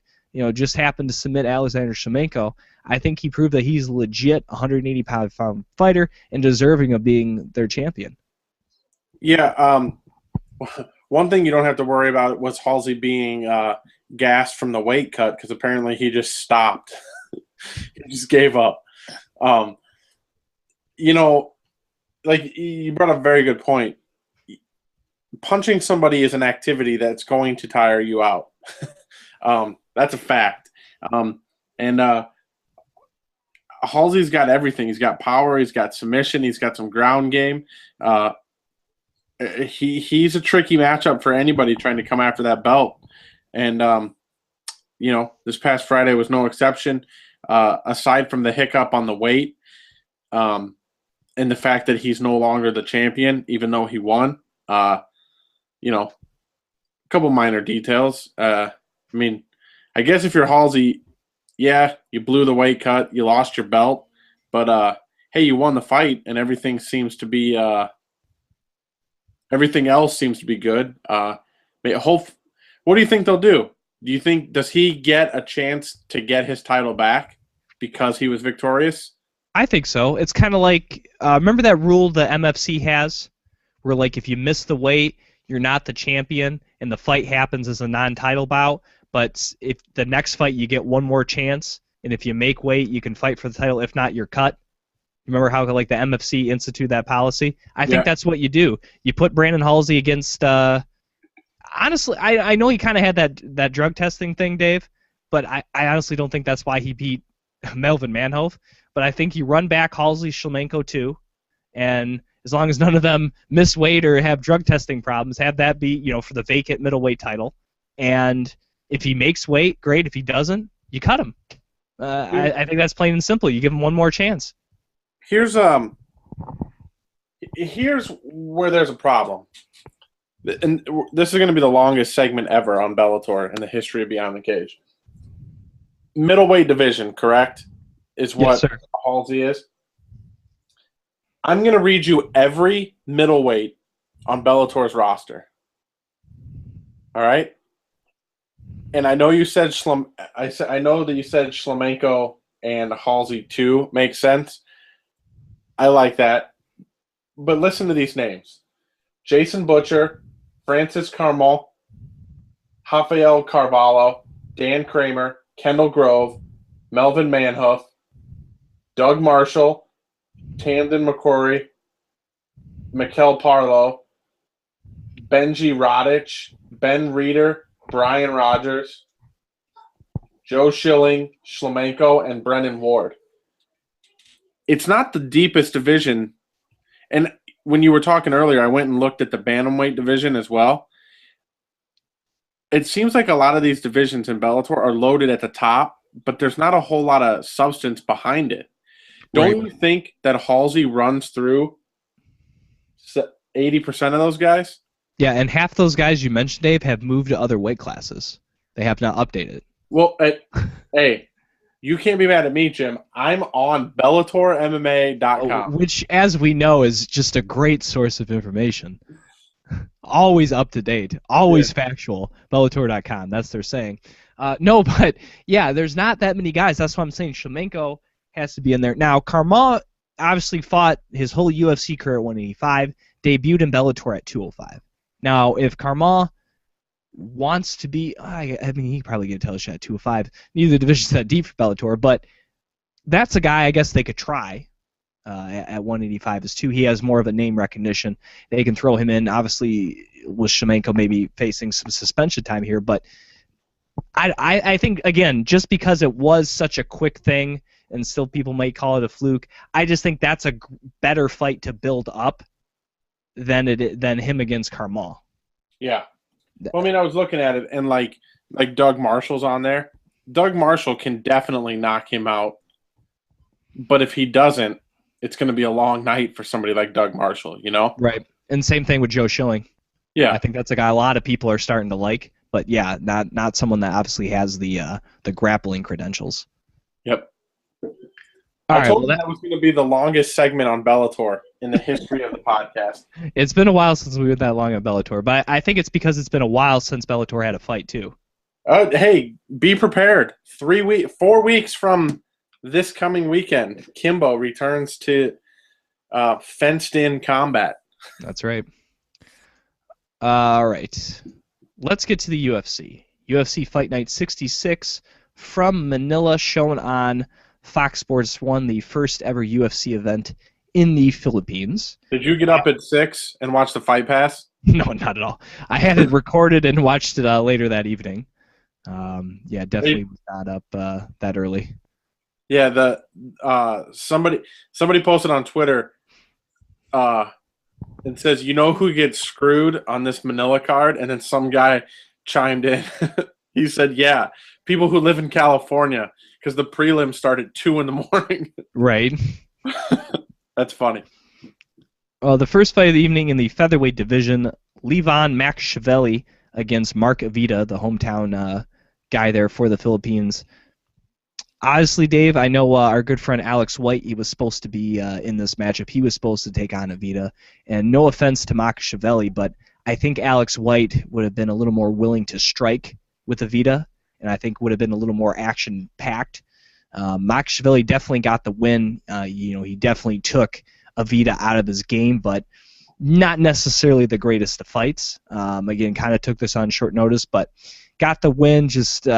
Speaker 2: just happened to submit Alexander Shlemenko. I think he proved that he's legit 180-pound fighter and deserving of being their champion.
Speaker 1: Yeah. One thing you don't have to worry about was Halsey being gassed from the weight cut, because apparently he just stopped. He just gave up. Like you brought up a very good point. Punching somebody is an activity that's going to tire you out. That's a fact. Halsey's got everything. He's got power. He's got submission. He's got some ground game. He's a tricky matchup for anybody trying to come after that belt. And, this past Friday was no exception, aside from the hiccup on the weight and the fact that he's no longer the champion, even though he won. A couple minor details. I guess if you're Halsey, yeah, you blew the weight cut, you lost your belt, but hey, you won the fight, and everything else seems to be good. What do you think they'll do? Does he get a chance to get his title back because he was victorious?
Speaker 2: I think so. It's kind of like, remember that rule the MFC has, where like if you miss the weight, you're not the champion, and the fight happens as a non-title bout. But if the next fight you get one more chance, and if you make weight, you can fight for the title. If not, you're cut. Remember how like the MFC instituted that policy? I think that's what you do. You put Brandon Halsey against. Honestly, I know he kind of had that drug testing thing, Dave, but I honestly don't think that's why he beat Melvin Manhoef. But I think you run back Halsey, Shlemenko too, and as long as none of them miss weight or have drug testing problems, have that be for the vacant middleweight title. And if he makes weight, great. If he doesn't, you cut him. I think that's plain and simple. You give him one more chance.
Speaker 1: Here's where there's a problem. And this is going to be the longest segment ever on Bellator in the history of Beyond the Cage. Middleweight division, correct? Is what Halsey is. I'm going to read you every middleweight on Bellator's roster. All right? And I know you said I know that you said Shlemenko and Halsey too makes sense. I like that. But listen to these names. Jason Butcher, Francis Carmel, Rafael Carvalho, Dan Kramer, Kendall Grove, Melvin Manhoef, Doug Marshall, Tamden McCrory, Mikel Parlo, Benji Rodich, Ben Reeder, Brian Rogers, Joe Schilling, Shlemenko, and Brennan Ward. It's not the deepest division. And when you were talking earlier, I went and looked at the bantamweight division as well. It seems like a lot of these divisions in Bellator are loaded at the top, but there's not a whole lot of substance behind it. Don't you think that Halsey runs through 80% of those guys?
Speaker 2: Yeah, and half those guys you mentioned, Dave, have moved to other weight classes. They have not updated.
Speaker 1: Well, hey, you can't be mad at me, Jim. I'm on BellatorMMA.com.
Speaker 2: Which, as we know, is just a great source of information. Always up to date. Always factual. Bellator.com. That's their saying. No, but, yeah, there's not that many guys. That's what I'm saying. Shlemenko has to be in there. Now, Carmel obviously fought his whole UFC career at 185, debuted in Bellator at 205. Now, if Carmel wants to be, I mean, he probably get a title shot at 205. Neither of the division's that deep for Bellator, but that's a guy I guess they could try at 185 as 2. He has more of a name recognition. They can throw him in. Obviously, with Shlemenko maybe facing some suspension time here, but I think, again, just because it was such a quick thing and still people might call it a fluke, I just think that's a better fight to build up than him against Carmel.
Speaker 1: Yeah. Well, I mean, I was looking at it, and like Doug Marshall's on there. Doug Marshall can definitely knock him out, but if he doesn't, it's going to be a long night for somebody like Doug Marshall, you know?
Speaker 2: Right. And same thing with Joe Schilling.
Speaker 1: Yeah.
Speaker 2: I think that's a guy a lot of people are starting to like, but yeah, not someone that obviously has the grappling credentials.
Speaker 1: Yep.
Speaker 2: All
Speaker 1: I
Speaker 2: right,
Speaker 1: told
Speaker 2: well,
Speaker 1: you that was going to be the longest segment on Bellator in the history of the podcast.
Speaker 2: it's been a while since we were that long on Bellator, but I think it's because it's been a while since Bellator had a fight too.
Speaker 1: Hey, be prepared. 4 weeks from this coming weekend, Kimbo returns to fenced-in combat.
Speaker 2: That's right. All right. Let's get to the UFC. UFC Fight Night 66 from Manila, shown on Fox Sports 1, the first ever UFC event in the Philippines.
Speaker 1: Did you get up at 6 and watch the Fight Pass?
Speaker 2: No, not at all. I had it recorded and watched it later that evening. Yeah, definitely was not up that early.
Speaker 1: Yeah, somebody posted on Twitter. It says, you know who gets screwed on this Manila card? And then some guy chimed in. He said, yeah, people who live in California, because the prelim started at 2 in the morning.
Speaker 2: Right.
Speaker 1: That's funny.
Speaker 2: The first fight of the evening in the featherweight division, Levon Makashvili against Mark Avita, the hometown guy there for the Philippines. Honestly, Dave, I know our good friend Alex White, he was supposed to be in this matchup. He was supposed to take on Avita. And no offense to Makashvili, but I think Alex White would have been a little more willing to strike with Avita, and I think would have been a little more action-packed. Makashvili definitely got the win. He definitely took Avita out of his game, but not necessarily the greatest of fights. Again, kind of took this on short notice, but got the win. Just he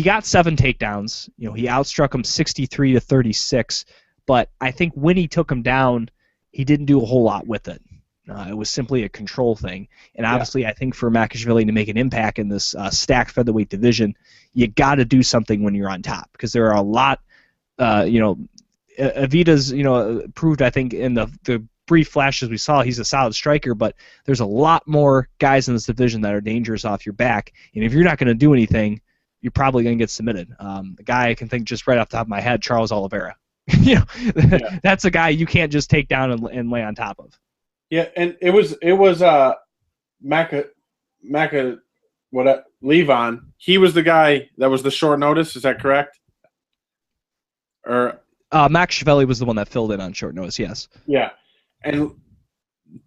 Speaker 2: got 7 takedowns. He outstruck him 63-36, but I think when he took him down, he didn't do a whole lot with it. It was simply a control thing. And obviously, I think for Makashvili to make an impact in this stacked featherweight division, you got to do something when you're on top, because there are a lot, Avita's, proved, I think, in the brief flashes we saw, he's a solid striker, but there's a lot more guys in this division that are dangerous off your back. And if you're not going to do anything, you're probably going to get submitted. The guy I can think just right off the top of my head, Charles Oliveira. That's a guy you can't just take down and lay on top of.
Speaker 1: Yeah, and it was Levon. He was the guy that was the short notice. Is that correct? Or
Speaker 2: Makashvili was the one that filled in on short notice. Yes.
Speaker 1: Yeah, and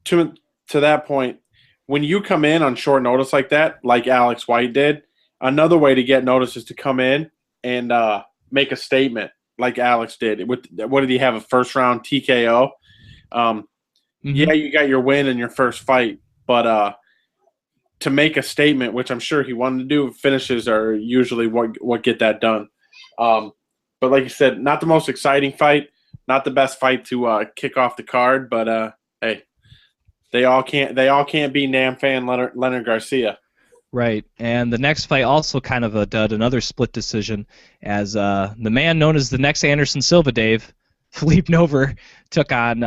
Speaker 1: to that point, when you come in on short notice like that, like Alex White did, another way to get noticed is to come in and make a statement like Alex did. What did he have, a first-round TKO? Yeah, you got your win in your first fight, but to make a statement, which I'm sure he wanted to do, finishes are usually what get that done. But like you said, not the most exciting fight, not the best fight to kick off the card, but hey, they all can't be Nam fan Leonard Garcia.
Speaker 2: Right, and the next fight also kind of a dud, another split decision, as the man known as the next Anderson Silva, Dave, Philippe Nover, took on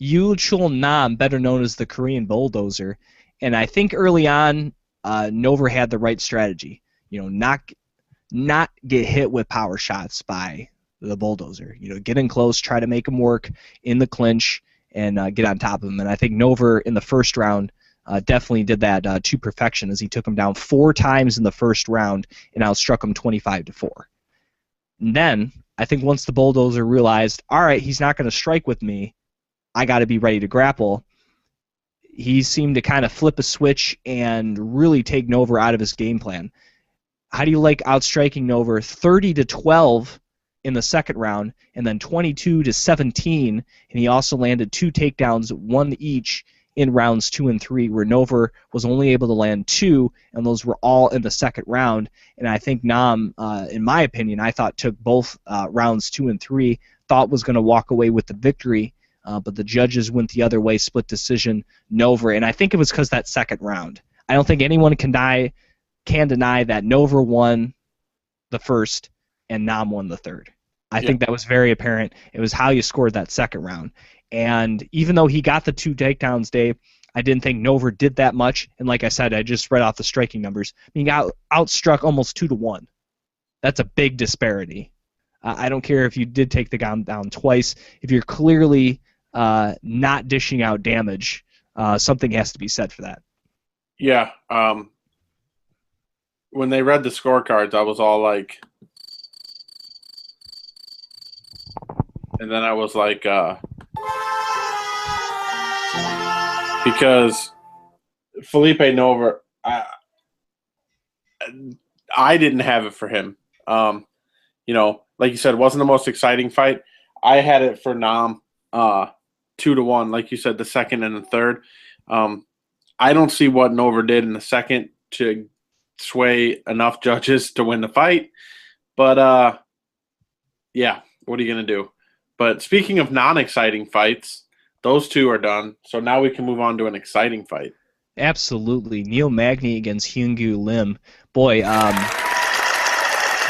Speaker 2: Yul Chul Nam, better known as the Korean Bulldozer. And I think early on, Nover had the right strategy. Not get hit with power shots by the Bulldozer. Get in close, try to make him work in the clinch, and get on top of him. And I think Nover in the first round definitely did that to perfection, as he took him down 4 times in the first round and outstruck him 25-4. And then I think once the Bulldozer realized, all right, he's not going to strike with me, I got to be ready to grapple, he seemed to kind of flip a switch and really take Nover out of his game plan. How do you like outstriking Nover 30-12 in the second round, and then 22-17, and he also landed 2 takedowns, 1 each, in rounds 2 and 3, where Nover was only able to land 2, and those were all in the second round. And I think Nam, in my opinion, I thought took both rounds 2 and 3, thought was going to walk away with the victory, but the judges went the other way, split decision, Nover. And I think it was because that second round. I don't think anyone can deny that Nover won the first and Nam won the third. I think that was very apparent. It was how you scored that second round. And even though he got the 2 takedowns, Dave, I didn't think Nover did that much, and like I said, I just read off the striking numbers. I mean, he got outstruck almost 2-1. That's a big disparity. I don't care if you did take the guy down twice. If you're clearly not dishing out damage, something has to be said for that.
Speaker 1: Yeah. When they read the scorecards, I was all like, and then I was like, because Felipe Nover, I didn't have it for him. Like you said, it wasn't the most exciting fight. I had it for Nam 2-1, like you said, the second and the third. I don't see what Nover did in the second to sway enough judges to win the fight. But, yeah, what are you going to do? But speaking of non-exciting fights, those two are done. So now we can move on to an exciting fight.
Speaker 2: Absolutely. Neil Magny against Hyun-Gyu Lim. Boy,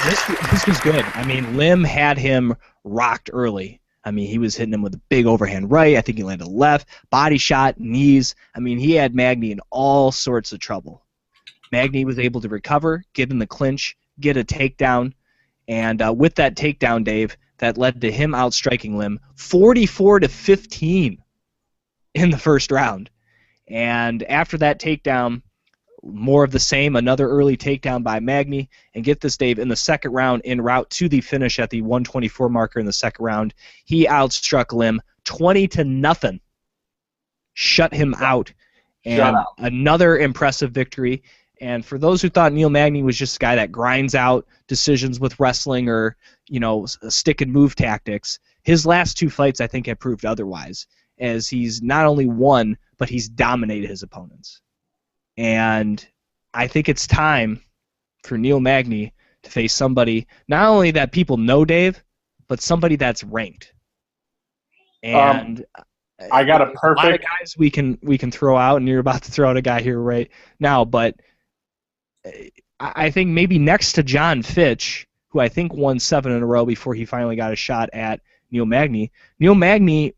Speaker 2: this was good. I mean, Lim had him rocked early. I mean, he was hitting him with a big overhand right. I think he landed a left, body shot, knees. I mean, he had Magny in all sorts of trouble. Magny was able to recover, get in the clinch, get a takedown, and with that takedown, Dave, that led to him outstriking Lim 44-15 in the first round. And after that takedown, more of the same, another early takedown by Magny. And get this, Dave, in the second round, en route to the finish at the 124 marker in the second round, he outstruck Lim 20-0. Shut him out. And another impressive victory. And for those who thought Neil Magny was just a guy that grinds out decisions with wrestling or, stick and move tactics, his last two fights, I think, have proved otherwise, as he's not only won, but he's dominated his opponents. And I think it's time for Neil Magny to face somebody not only that people know, Dave, but somebody that's ranked. And
Speaker 1: I got a perfect.
Speaker 2: A lot of guys we can throw out, and you're about to throw out a guy here right now, but I think maybe next to John Fitch, who I think won 7 in a row before he finally got a shot at Neil Magny. Neil Magny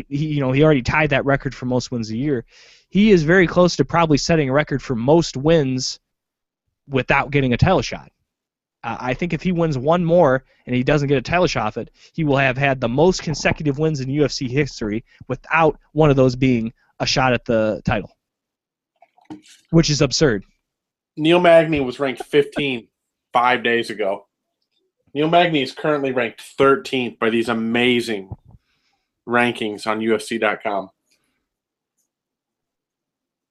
Speaker 2: he already tied that record for most wins a year. He is very close to probably setting a record for most wins without getting a title shot. I think if he wins one more and he doesn't get a title shot off it, he will have had the most consecutive wins in UFC history without one of those being a shot at the title, which is absurd.
Speaker 1: Neil Magny was ranked 15 5 days ago. Neil Magny is currently ranked 13th by these amazing rankings on UFC.com.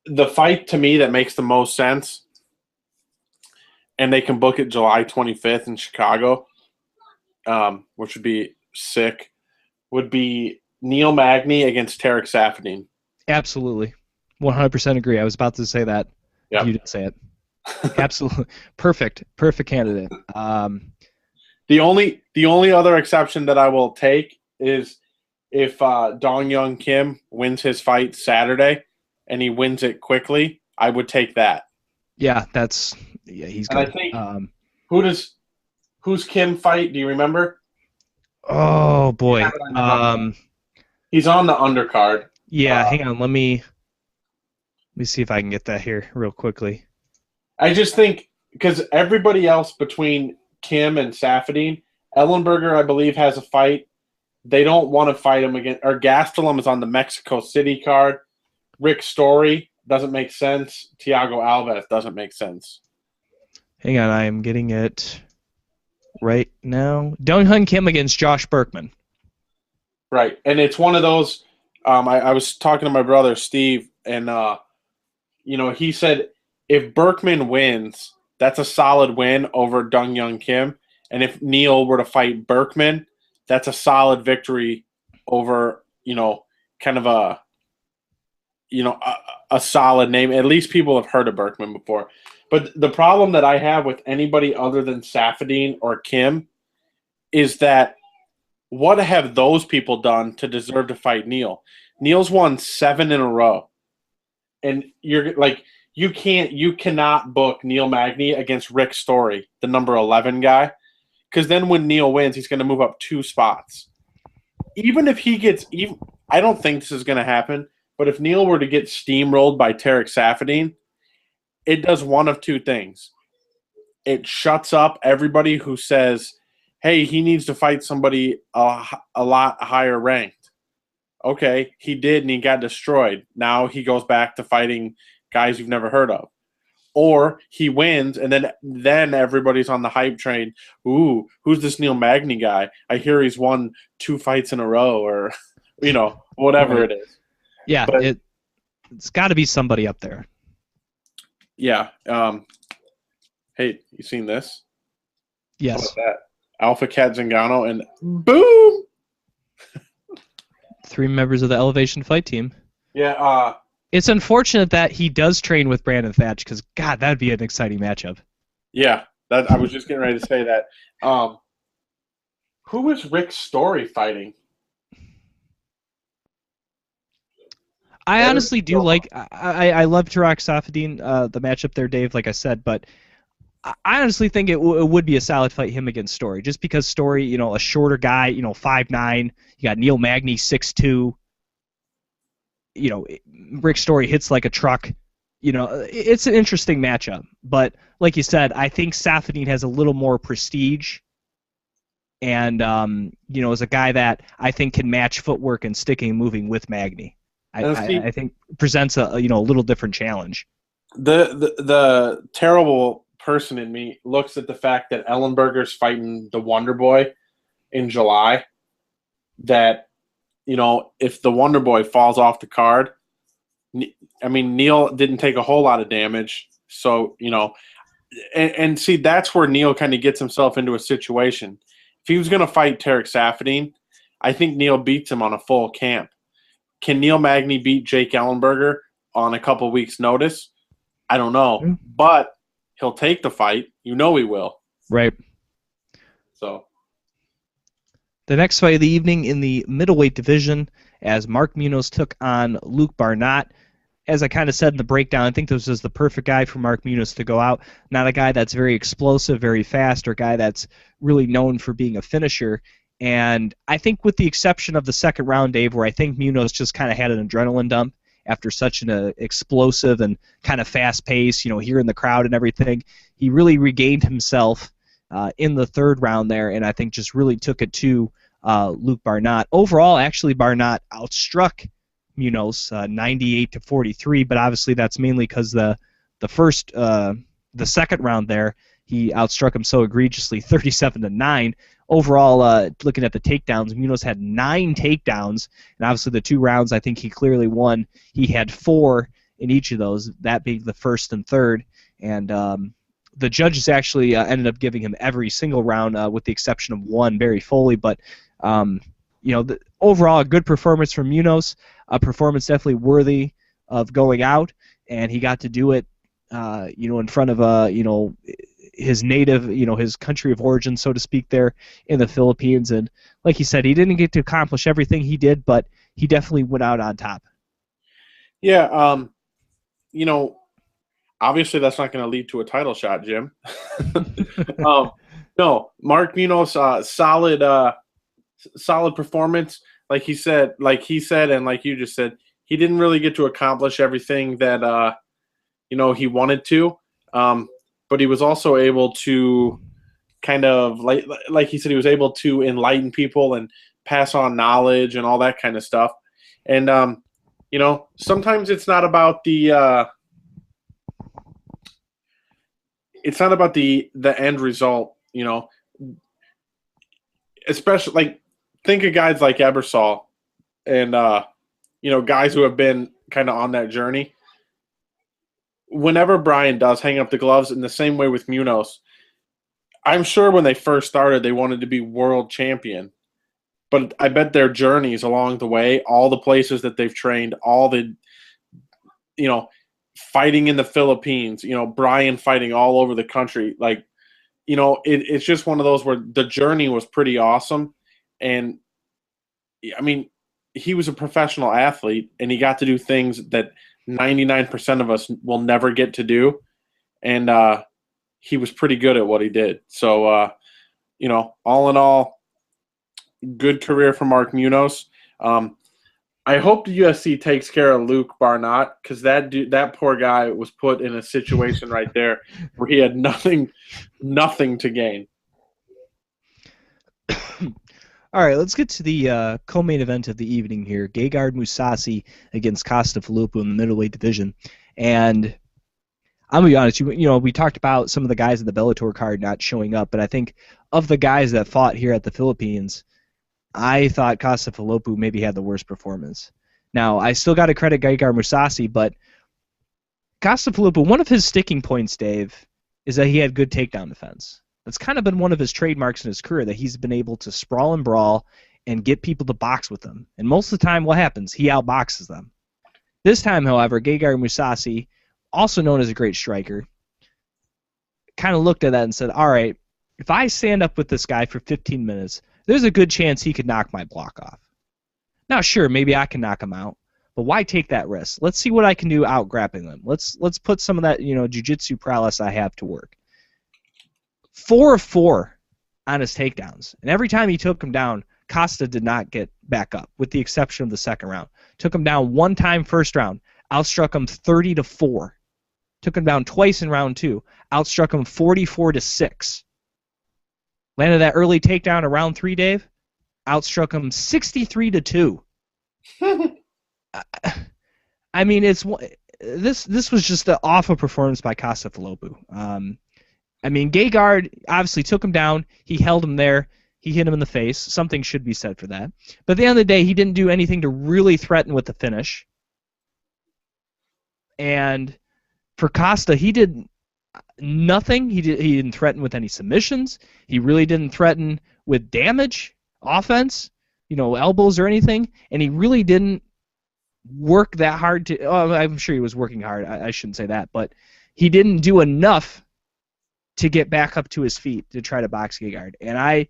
Speaker 1: The fight, to me, that makes the most sense, and they can book it July 25th in Chicago, which would be sick, would be Neil Magny against Tarek Saffiedine.
Speaker 2: Absolutely. 100% agree. I was about to say that. Yep. You didn't say it. Absolutely. Perfect candidate.
Speaker 1: The only other exception that I will take is if Dong Young Kim wins his fight Saturday and he wins it quickly, I would take that.
Speaker 2: Yeah, he's good.
Speaker 1: And I think who's Kim fight? Do you remember?
Speaker 2: Oh boy.
Speaker 1: He's on the undercard.
Speaker 2: Yeah, hang on. Let me see if I can get that here real quickly.
Speaker 1: I just think because everybody else between Kim and Saffiedine, Ellenberger, I believe, has a fight. They don't want to fight him again. Or Gastelum is on the Mexico City card. Rick Story doesn't make sense. Thiago Alves doesn't make sense.
Speaker 2: Hang on, I am getting it right now. Dong Hyun Kim against Josh Berkman.
Speaker 1: Right, and it's one of those. I was talking to my brother Steve, and he said if Berkman wins, that's a solid win over Dong Hyun Kim, and if Neil were to fight Berkman, that's a solid victory over kind of a solid name. At least people have heard of Berkman before. But the problem that I have with anybody other than Saffiedine or Kim is that what have those people done to deserve to fight Neil? Neil's won 7 in a row. And you cannot book Neil Magny against Rick Story, the number 11 guy, because then when Neil wins, he's going to move up 2 spots. Even if he gets I don't think this is going to happen, But if Neil were to get steamrolled by Tarek Saffiedine, it does one of two things. It shuts up everybody who says, hey, he needs to fight somebody a lot higher ranked. Okay, he did and he got destroyed. Now he goes back to fighting guys you've never heard of. Or he wins, and then everybody's on the hype train. Ooh, who's this Neil Magny guy? I hear he's won 2 fights in a row, or whatever
Speaker 2: Right.
Speaker 1: it is.
Speaker 2: Yeah,
Speaker 1: But,
Speaker 2: it's got to be somebody up there.
Speaker 1: yeah. Hey, you seen this?
Speaker 2: Yes.
Speaker 1: How about that? Alpha Cat Zingano, and boom!
Speaker 2: 3 members of the Elevation Fight team.
Speaker 1: Yeah.
Speaker 2: It's unfortunate that he does train with Brandon Thatch because, God, that'd be an exciting matchup.
Speaker 1: Yeah. I was just getting ready to say that. Who is Rick Story fighting?
Speaker 2: I honestly do like. I love Tarak Saffiedine, the matchup there, Dave. Like I said, but I honestly think it would be a solid fight him against Story, just because Story, a shorter guy, 5'9". You got Neil Magny 6'2". Rick Story hits like a truck. It's an interesting matchup. But like you said, I think Saffiedine has a little more prestige, and is a guy that I think can match footwork and sticking and moving with Magny. I think presents a little different challenge.
Speaker 1: The terrible person in me looks at the fact that Ellenberger's fighting the Wonder Boy in July. That if the Wonder Boy falls off the card, I mean Neil didn't take a whole lot of damage, so and see that's where Neil kind of gets himself into a situation. If he was going to fight Tarek Saffiedine, I think Neil beats him on a full camp. Can Neil Magny beat Jake Ellenberger on a couple weeks' notice? I don't know. But he'll take the fight. He will.
Speaker 2: Right.
Speaker 1: So
Speaker 2: the next fight of the evening in the middleweight division, as Mark Munoz took on Luke Barnott. As I kind of said in the breakdown, I think this was the perfect guy for Mark Munoz to go out. Not a guy that's very explosive, very fast, or a guy that's really known for being a finisher. And I think with the exception of the second round, Dave, where I think Munoz just kind of had an adrenaline dump after such an explosive and kind of fast pace, hearing the crowd and everything, he really regained himself in the third round there, and I think just really took it to Luke Barnott. Overall, actually, Barnott outstruck Munoz 98-43, but obviously that's mainly because the second round there, he outstruck him so egregiously, 37-9. Overall, looking at the takedowns, Munoz had 9 takedowns, and obviously the 2 rounds I think he clearly won. He had 4 in each of those, that being the first and third, and the judges actually ended up giving him every single round with the exception of 1, Barry Foley, but overall a good performance from Munoz, a performance definitely worthy of going out, and he got to do it in front of his native, his country of origin, so to speak, there in the Philippines. And like he said, he didn't get to accomplish everything he did, but he definitely went out on top.
Speaker 1: Yeah, obviously that's not going to lead to a title shot, Jim. No, Mark Munoz, solid performance. Like he said, and like you just said, he didn't really get to accomplish everything that he wanted to. But he was also able to kind of, like he said, he was able to enlighten people and pass on knowledge and all that kind of stuff. And, sometimes it's not about the end result, especially, like, think of guys like Ebersol and, guys who have been kind of on that journey. Whenever Brian does hang up the gloves, in the same way with Munoz, I'm sure when they first started, they wanted to be world champion. But I bet their journeys along the way, all the places that they've trained, all the, fighting in the Philippines, Brian fighting all over the country, like, it's just one of those where the journey was pretty awesome. And, I mean, he was a professional athlete, and he got to do things that 99% of us will never get to do, and he was pretty good at what he did. So, all in all, good career for Mark Munoz. I hope the UFC takes care of Luke Barnett, because that poor guy was put in a situation right there where he had nothing to gain.
Speaker 2: All right, let's get to the co-main event of the evening here. Gegard Mousasi against Costa Filippo in the middleweight division. And I'm going to be honest, we talked about some of the guys in the Bellator card not showing up, but I think of the guys that fought here at the Philippines, I thought Costa Filippo maybe had the worst performance. Now, I still got to credit Gegard Mousasi, but Costa Filippo, one of his sticking points, Dave, is that he had good takedown defense. That's kind of been one of his trademarks in his career, that he's been able to sprawl and brawl and get people to box with him. And most of the time, what happens? He outboxes them. This time, however, Gegard Mousasi, also known as a great striker, kind of looked at that and said, all right, if I stand up with this guy for 15 minutes, there's a good chance he could knock my block off. Now, sure, maybe I can knock him out, but why take that risk? Let's see what I can do out grappling them. Let's put some of that, jiu-jitsu prowess I have to work. 4 of 4 on his takedowns. And every time he took him down, Costa did not get back up, with the exception of the second round. Took him down one time first round, outstruck him 30-4. Took him down twice in round 2, outstruck him 44-6. Landed that early takedown in round 3, Dave, outstruck him 63-2. I mean, this was just an awful performance by Costa Filippo. I mean, Gegard obviously took him down. He held him there. He hit him in the face. Something should be said for that. But at the end of the day, he didn't do anything to really threaten with the finish. And for Costa, he did nothing. He didn't threaten with any submissions. He really didn't threaten with damage, offense, elbows or anything. And he really didn't work that hard to. Oh, I'm sure he was working hard. I shouldn't say that, but he didn't do enough to get back up to his feet to try to box Gegard. And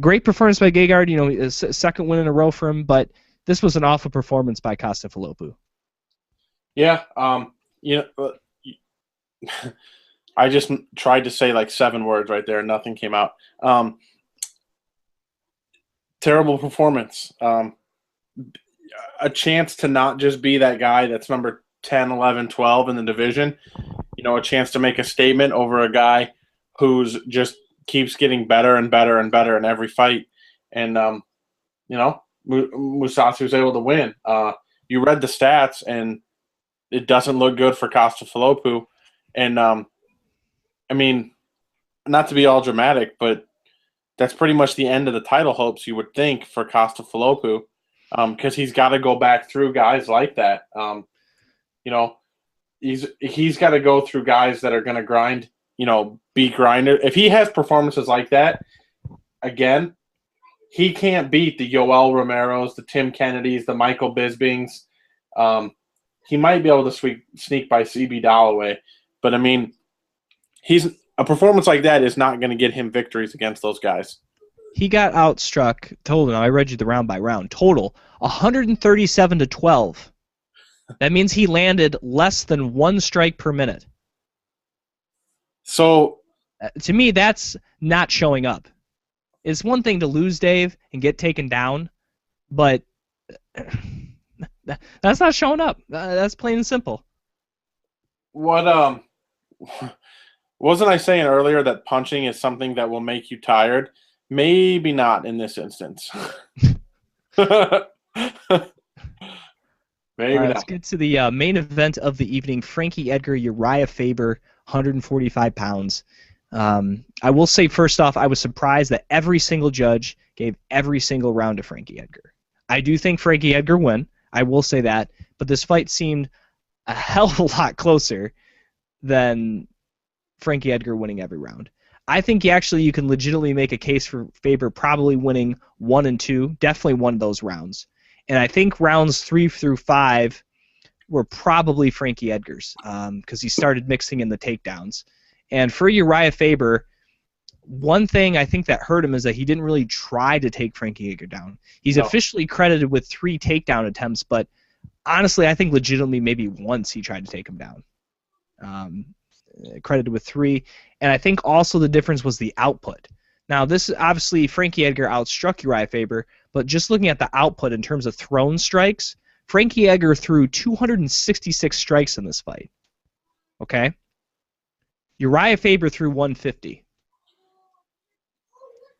Speaker 2: great performance by Gegard, a second win in a row for him, but this was an awful performance by Costa Filippo.
Speaker 1: Yeah, I just tried to say like 7 words right there and nothing came out. Terrible performance. A chance to not just be that guy that's number 10, 11, 12 in the division, a chance to make a statement over a guy who's just keeps getting better and better and better in every fight. And, Mousasi was able to win. You read the stats, and it doesn't look good for Costa Filippo. And, I mean, not to be all dramatic, but that's pretty much the end of the title hopes, you would think, for Costa Filippo, because he's got to go back through guys like that. He's got to go through guys that are going to grind, be grinder. If he has performances like that, again, he can't beat the Yoel Romeros, the Tim Kennedys, the Michael Bispings. He might be able to sneak by CB Dalloway, but I mean, a performance like that is not going to get him victories against those guys.
Speaker 2: He got outstruck total. Now I read you the round by round total 137-12. That means he landed less than 1 strike per minute.
Speaker 1: So,
Speaker 2: to me, that's not showing up. It's one thing to lose, Dave, and get taken down, but that's not showing up. That's plain and simple.
Speaker 1: What wasn't I saying earlier that punching is something that will make you tired? Maybe not in this instance. Maybe
Speaker 2: Let's get to the main event of the evening. Frankie Edgar, Uriah Faber, 145 pounds. I will say first off, I was surprised that every single judge gave every single round to Frankie Edgar. I do think Frankie Edgar won. I will say that. But this fight seemed a hell of a lot closer than Frankie Edgar winning every round. I think you can legitimately make a case for Faber probably winning 1 and 2, definitely one of those rounds. And I think rounds 3 through 5 were probably Frankie Edgar's because he started mixing in the takedowns. And for Uriah Faber, one thing I think that hurt him is that he didn't really try to take Frankie Edgar down. He's officially credited with 3 takedown attempts, but honestly, I think legitimately maybe once he tried to take him down. Credited with 3. And I think also the difference was the output. Now, this obviously Frankie Edgar outstruck Uriah Faber, but just looking at the output in terms of thrown strikes, Frankie Edgar threw 266 strikes in this fight. Okay? Uriah Faber threw 150.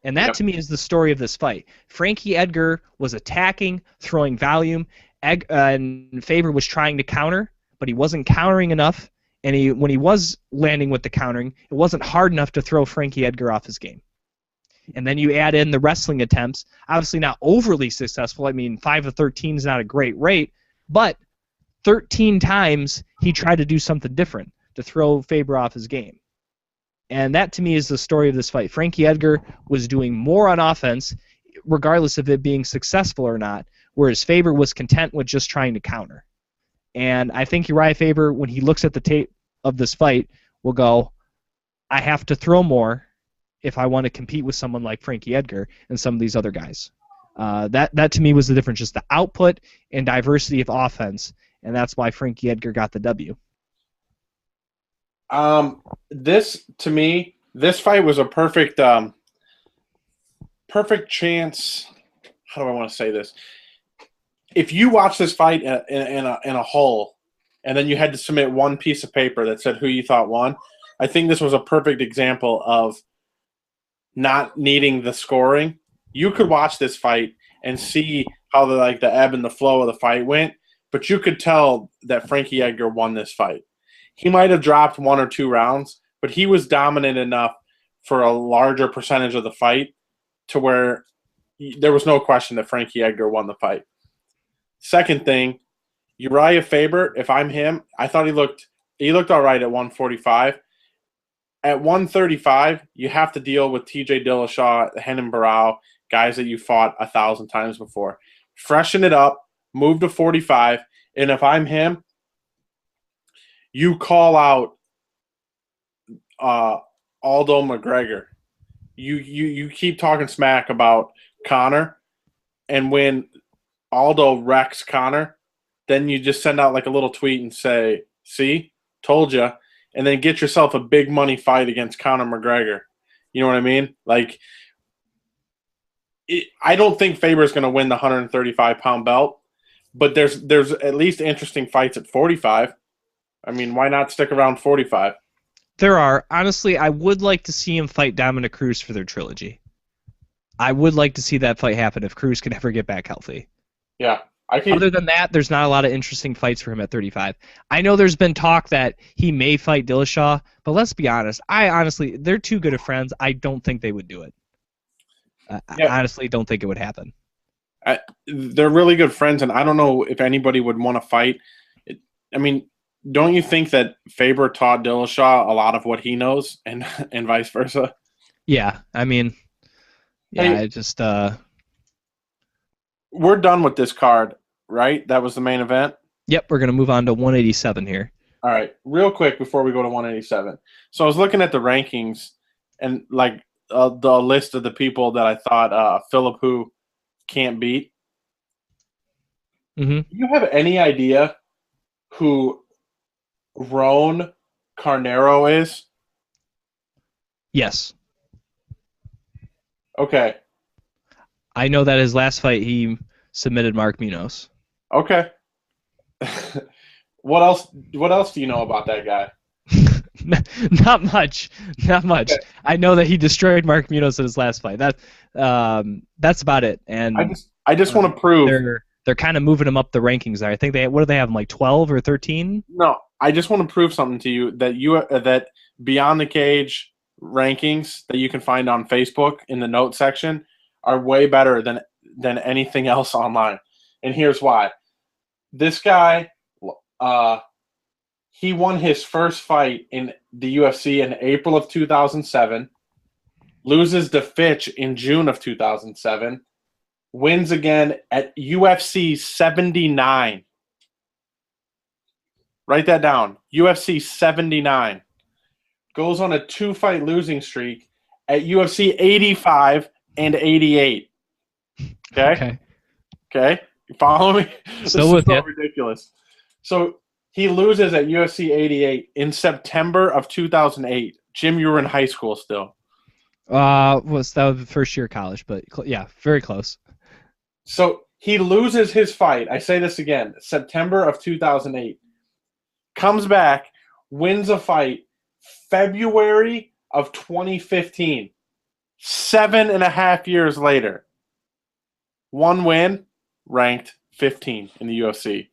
Speaker 2: And that, to me, is the story of this fight. Frankie Edgar was attacking, throwing volume, and Faber was trying to counter, but he wasn't countering enough, and when he was landing with the countering, it wasn't hard enough to throw Frankie Edgar off his game. And then you add in the wrestling attempts, obviously not overly successful. I mean, 5 of 13 is not a great rate, but 13 times he tried to do something different to throw Faber off his game. And that, to me, is the story of this fight. Frankie Edgar was doing more on offense, regardless of it being successful or not, whereas Faber was content with just trying to counter. And I think Uriah Faber, when he looks at the tape of this fight, will go, I have to throw more if I want to compete with someone like Frankie Edgar and some of these other guys. That to me, was the difference, just the output and diversity of offense, and that's why Frankie Edgar got the W.
Speaker 1: This, to me, this fight was a perfect chance. How do I want to say this? If you watch this fight in a whole, and then you had to submit one piece of paper that said who you thought won, I think this was a perfect example of not needing the scoring. You could watch this fight and see how the ebb and the flow of the fight went, but you could tell that Frankie Edgar won this fight. He might have dropped 1 or 2 rounds, but he was dominant enough for a larger percentage of the fight to where there was no question that Frankie Edgar won the fight. Second thing, Uriah Faber, if I'm him, I thought he looked all right at 145. At 135, you have to deal with TJ Dillashaw, Renan Barão, guys that you fought 1,000 times before. Freshen it up, move to 45, and if I'm him, you call out Aldo McGregor. You keep talking smack about Conor, and when Aldo wrecks Conor, then you just send out like a little tweet and say, see, told you, and then get yourself a big money fight against Conor McGregor. You know what I mean? I don't think Faber's going to win the 135-pound belt, but there's at least interesting fights at 45. I mean, why not stick around 45?
Speaker 2: There are. Honestly, I would like to see him fight Dominic Cruz for their trilogy. I would like to see that fight happen if Cruz can ever get back healthy.
Speaker 1: Yeah.
Speaker 2: Other than that, there's not a lot of interesting fights for him at 35. I know there's been talk that he may fight Dillashaw, but let's be honest. They're too good of friends. I don't think they would do it. I honestly don't think it would happen.
Speaker 1: They're really good friends, and I don't know if anybody would want to fight. I mean, don't you think that Faber taught Dillashaw a lot of what he knows, and vice versa?
Speaker 2: Yeah, I mean,
Speaker 1: Hey, we're done with this card, right? That was the main event?
Speaker 2: Yep, we're going to move on to 187 here.
Speaker 1: All right, real quick before we go to 187. So I was looking at the rankings and the list of the people that I thought Phillip Hu can't beat.
Speaker 2: Mm-hmm.
Speaker 1: Do you have any idea who Ron Carneiro is?
Speaker 2: Yes.
Speaker 1: Okay.
Speaker 2: I know that his last fight he submitted Mark Munoz.
Speaker 1: Okay. What else do you know about that guy?
Speaker 2: Not much. Okay. I know that he destroyed Mark Munoz in his last fight. That's about it. And
Speaker 1: I just want to prove
Speaker 2: they're kind of moving him up the rankings there. I think what do they have him, like 12 or 13?
Speaker 1: No, I just want to prove something to you that Beyond the Cage rankings that you can find on Facebook in the notes section are way better than anything else online. And here's why. This guy, he won his first fight in the UFC in April of 2007, loses to Fitch in June of 2007, wins again at UFC 79. Write that down. UFC 79. Goes on a 2-fight losing streak at UFC 85 and 88. Okay? Okay? You follow me?
Speaker 2: Still with you.
Speaker 1: Ridiculous. So he loses at UFC 88 in September of 2008. Jim, you were in high school still.
Speaker 2: That was the first year of college, but yeah, very close.
Speaker 1: So he loses his fight. I say this again, September of 2008. Comes back, wins a fight February of 2015. 7.5 years later. One win, ranked 15 in the UFC.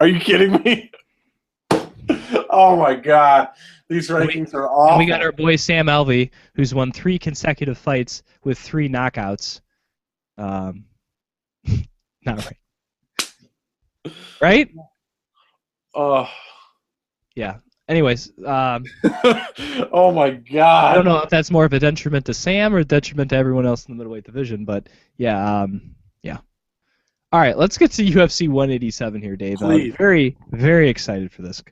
Speaker 1: Are you kidding me? Oh my God. These rankings are awful.
Speaker 2: And we got our boy Sam Alvey, who's won 3 consecutive fights with 3 knockouts. Not right. Right? Yeah. Anyways,
Speaker 1: oh my God.
Speaker 2: I don't know if that's more of a detriment to Sam or a detriment to everyone else in the middleweight division, but yeah, yeah. All right, let's get to UFC 187 here, Dave. Very, very excited for this.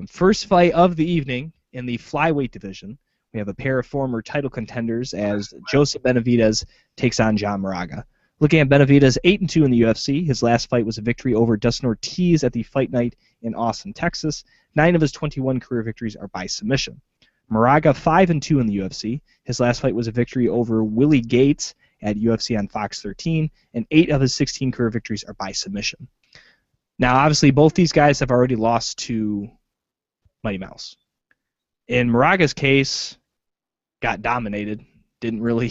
Speaker 2: First fight of the evening in the flyweight division. We have a pair of former title contenders as Joseph Benavidez takes on John Moraga. Looking at Benavidez, 8-2 in the UFC. His last fight was a victory over Dustin Ortiz at the Fight Night in Austin, Texas. 9 of his 21 career victories are by submission. Moraga, 5-2 in the UFC. His last fight was a victory over Willie Gates at UFC on Fox 13, and 8 of his 16 career victories are by submission. Now, obviously, both these guys have already lost to Mighty Mouse. In Moraga's case, got dominated. Didn't really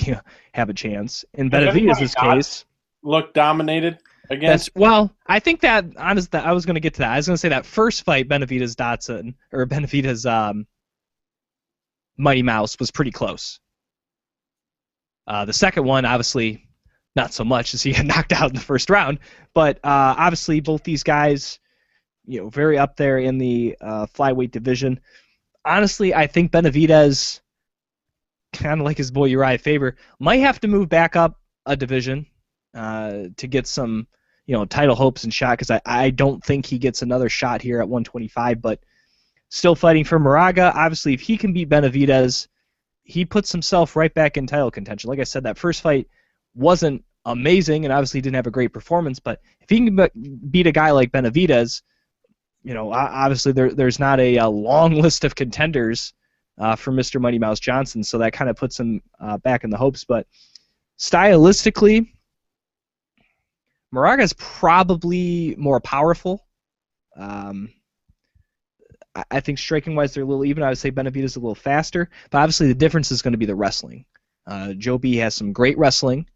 Speaker 2: have a chance. In Benavidez's case,
Speaker 1: looked dominated again.
Speaker 2: I think that honestly, I was going to get to that. I was going to say that first fight, Benavidez Mighty Mouse, was pretty close. The second one, obviously, not so much, as he got knocked out in the first round. But obviously, both these guys, very up there in the flyweight division. Honestly, I think Benavidez, kind of like his boy Uriah Faber, might have to move back up a division to get some, title hopes and shot, because I don't think he gets another shot here at 125, but still fighting for Moraga. Obviously, if he can beat Benavidez, he puts himself right back in title contention. Like I said, that first fight wasn't amazing and obviously didn't have a great performance, but if he can beat a guy like Benavidez, obviously there's not a long list of contenders for Mr. Mighty Mouse Johnson, so that kind of puts him back in the hopes. But stylistically, Moraga's probably more powerful. I think striking-wise they're a little even. I would say Benavidez is a little faster, but obviously the difference is going to be the wrestling. Joe B has some great wrestling,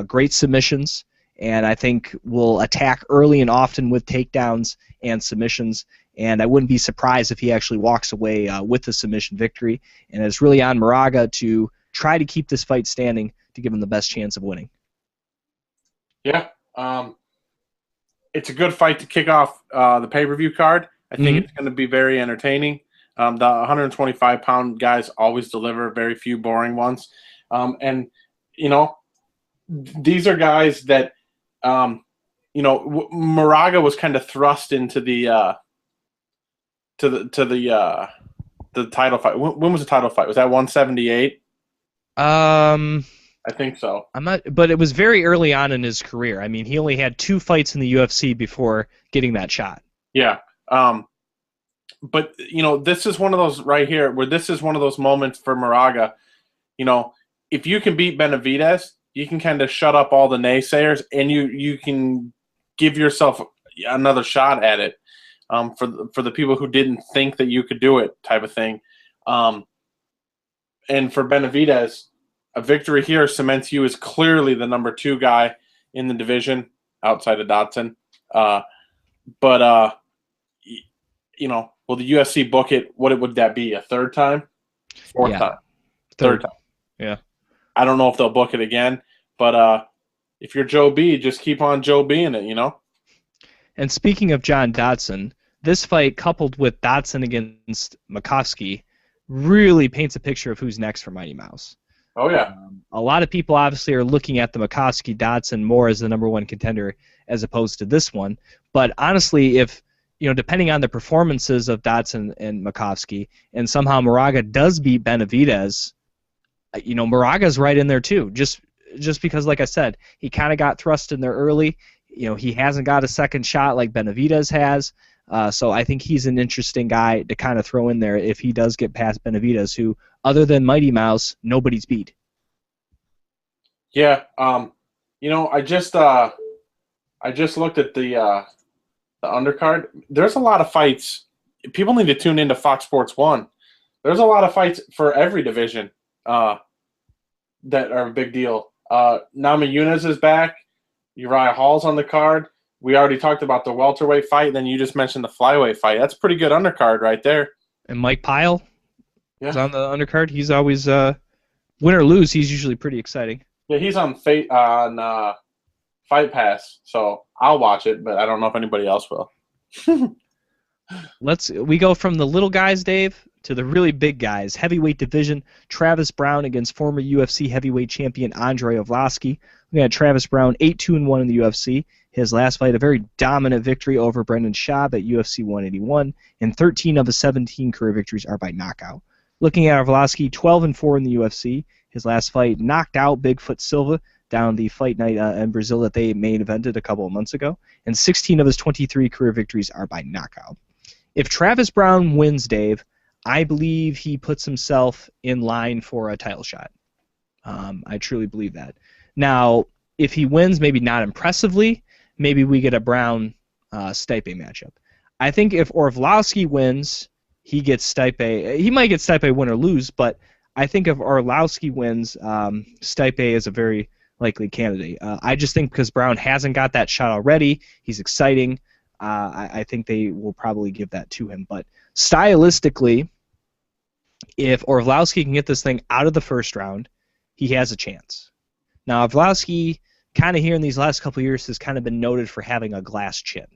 Speaker 2: great submissions, and I think will attack early and often with takedowns and submissions, and I wouldn't be surprised if he actually walks away with a submission victory, and it's really on Moraga to try to keep this fight standing to give him the best chance of winning.
Speaker 1: Yeah, it's a good fight to kick off the pay-per-view card. I think it's going to be very entertaining. The 125-pound guys always deliver, very few boring ones. And, these are guys that, Moraga was kind of thrust into the title fight. When was the title fight? Was that 178? I think so.
Speaker 2: But it was very early on in his career. I mean, he only had 2 fights in the UFC before getting that shot.
Speaker 1: Yeah. But this is one of those right here where this is one of those moments for Moraga. If you can beat Benavidez, you can kind of shut up all the naysayers, and you can give yourself another shot at it. For the people who didn't think that you could do it, type of thing. And for Benavidez, a victory here cements you as clearly the number 2 guy in the division outside of Dotson. Will the UFC book it? What would that be? A third time? Fourth time? Third time.
Speaker 2: Yeah.
Speaker 1: I don't know if they'll book it again, but if you're Joe B, just keep on Joe B-ing it,
Speaker 2: And speaking of John Dodson, this fight coupled with Dodson against Makovsky really paints a picture of who's next for Mighty Mouse.
Speaker 1: Oh, yeah.
Speaker 2: A lot of people obviously are looking at the Makovsky-Dodson more as the number 1 contender as opposed to this one. But honestly, if depending on the performances of Dodson and Makovsky, and somehow Moraga does beat Benavidez, Moraga's right in there too. Just because, like I said, he kind of got thrust in there early. He hasn't got a second shot like Benavidez has. So I think he's an interesting guy to kind of throw in there if he does get past Benavidez, who, other than Mighty Mouse, nobody's beat.
Speaker 1: Yeah, I just looked at the undercard. There's a lot of fights. People need to tune into Fox Sports 1. There's a lot of fights for every division that are a big deal. Namajunas is back. Uriah Hall's on the card. We already talked about the welterweight fight. Then you just mentioned the flyweight fight. That's a pretty good undercard right there.
Speaker 2: And Mike Pyle is
Speaker 1: Yeah,
Speaker 2: on the undercard. He's always win or lose. He's usually pretty exciting.
Speaker 1: yeah, he's on Fight Pass, so I'll watch it, but I don't know if anybody else will.
Speaker 2: We go from the little guys, Dave, to the really big guys. Heavyweight division, Travis Brown against former UFC heavyweight champion Andrei Arlovski. We got Travis Brown 8-2-1 in the UFC. His last fight, a very dominant victory over Brendan Schaub at UFC 181, and 13 of his 17 career victories are by knockout. Looking at Arlovski, 12-4 in the UFC. His last fight knocked out Bigfoot Silva down the fight night in Brazil that they main evented a couple of months ago, and 16 of his 23 career victories are by knockout. If Travis Brown wins, Dave, I believe he puts himself in line for a title shot. I truly believe that. Now, if he wins, maybe not impressively, maybe we get a Brown-Stipe matchup. I think if Arlovski wins, he gets Stipe. He might get Stipe win or lose, but I think if Arlovski wins, Stipe is a very likely candidate. I just think because Brown hasn't got that shot already, he's exciting. I think they will probably give that to him. But stylistically, if Arlovski can get this thing out of the first round, he has a chance. Now, Arlovski, kind of here in these last couple of years, has kind of been noted for having a glass chin.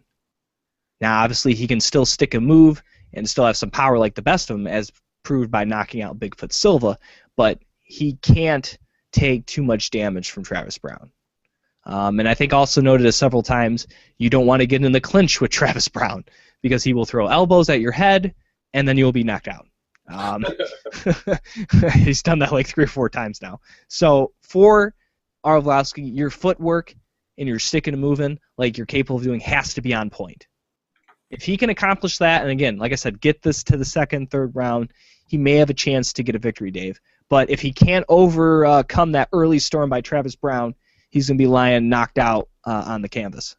Speaker 2: Now, obviously, he can still stick and move and still have some power like the best of them, as proved by knocking out Bigfoot Silva, but he can't take too much damage from Travis Brown. And I think also noted several times, you don't want to get in the clinch with Travis Brown because he will throw elbows at your head and then you'll be knocked out. He's done that like 3 or 4 times now. So for Arlovski, your footwork and your sticking and moving like you're capable of doing has to be on point. If he can accomplish that, and again, like I said, get this to the second, third round, he may have a chance to get a victory, Dave. But if he can't overcome that early storm by Travis Brown, he's going to be lying knocked out on the canvas.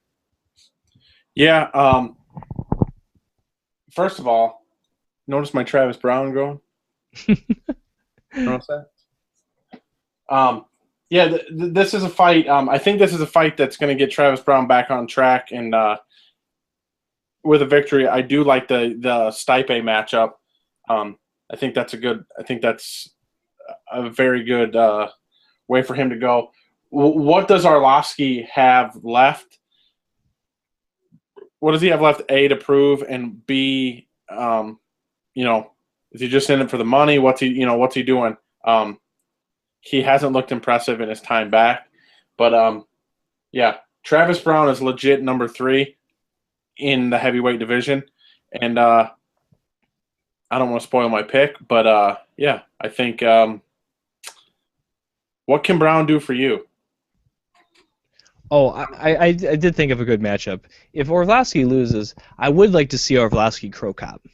Speaker 1: Yeah. First of all, notice my Travis Brown going? Notice that? Yeah, this is a fight. I think this is a fight that's going to get Travis Brown back on track and with a victory. I do like the Stipe matchup. I think that's a very good way for him to go. What does Arlovski have left? What does he have left? A, to prove, and B, is he just in it for the money? What's he doing? He hasn't looked impressive in his time back, but yeah, Travis Brown is legit number 3 in the heavyweight division, and I don't want to spoil my pick, but yeah, I think what can Brown do for you?
Speaker 2: Oh, I did think of a good matchup. If Arlovski loses, I would like to see Arlovski Crow Cop.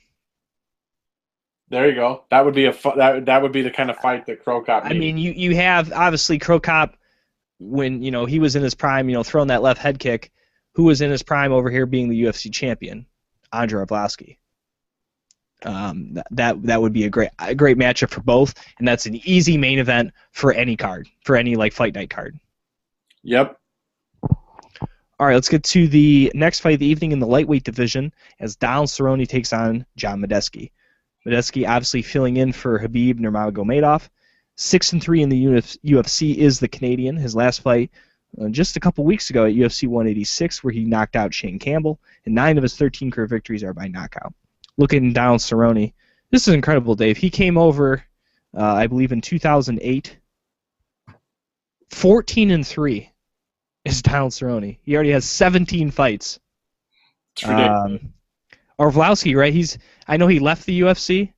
Speaker 1: There you go. That would be that would be the kind of fight that Crow Cop needs.
Speaker 2: I mean, you have obviously Crow Cop when he was in his prime, throwing that left head kick. Who was in his prime over here being the UFC champion, Andrei Arlovski. That would be a great matchup for both, and that's an easy main event for any card, for any fight night card.
Speaker 1: Yep.
Speaker 2: All right, let's get to the next fight of the evening in the lightweight division as Donald Cerrone takes on John Medeski. Medeski obviously filling in for Khabib Nurmagomedov. 6-3 in the UFC is the Canadian. His last fight just a couple weeks ago at UFC 186, where he knocked out Shane Campbell, and 9 of his 13 career victories are by knockout. Looking at Donald Cerrone, this is incredible, Dave. He came over, I believe, in 2008. 14-3 is Donald Cerrone. He already has 17 fights.
Speaker 1: It's ridiculous.
Speaker 2: Arlovski, right? I know he left the UFC,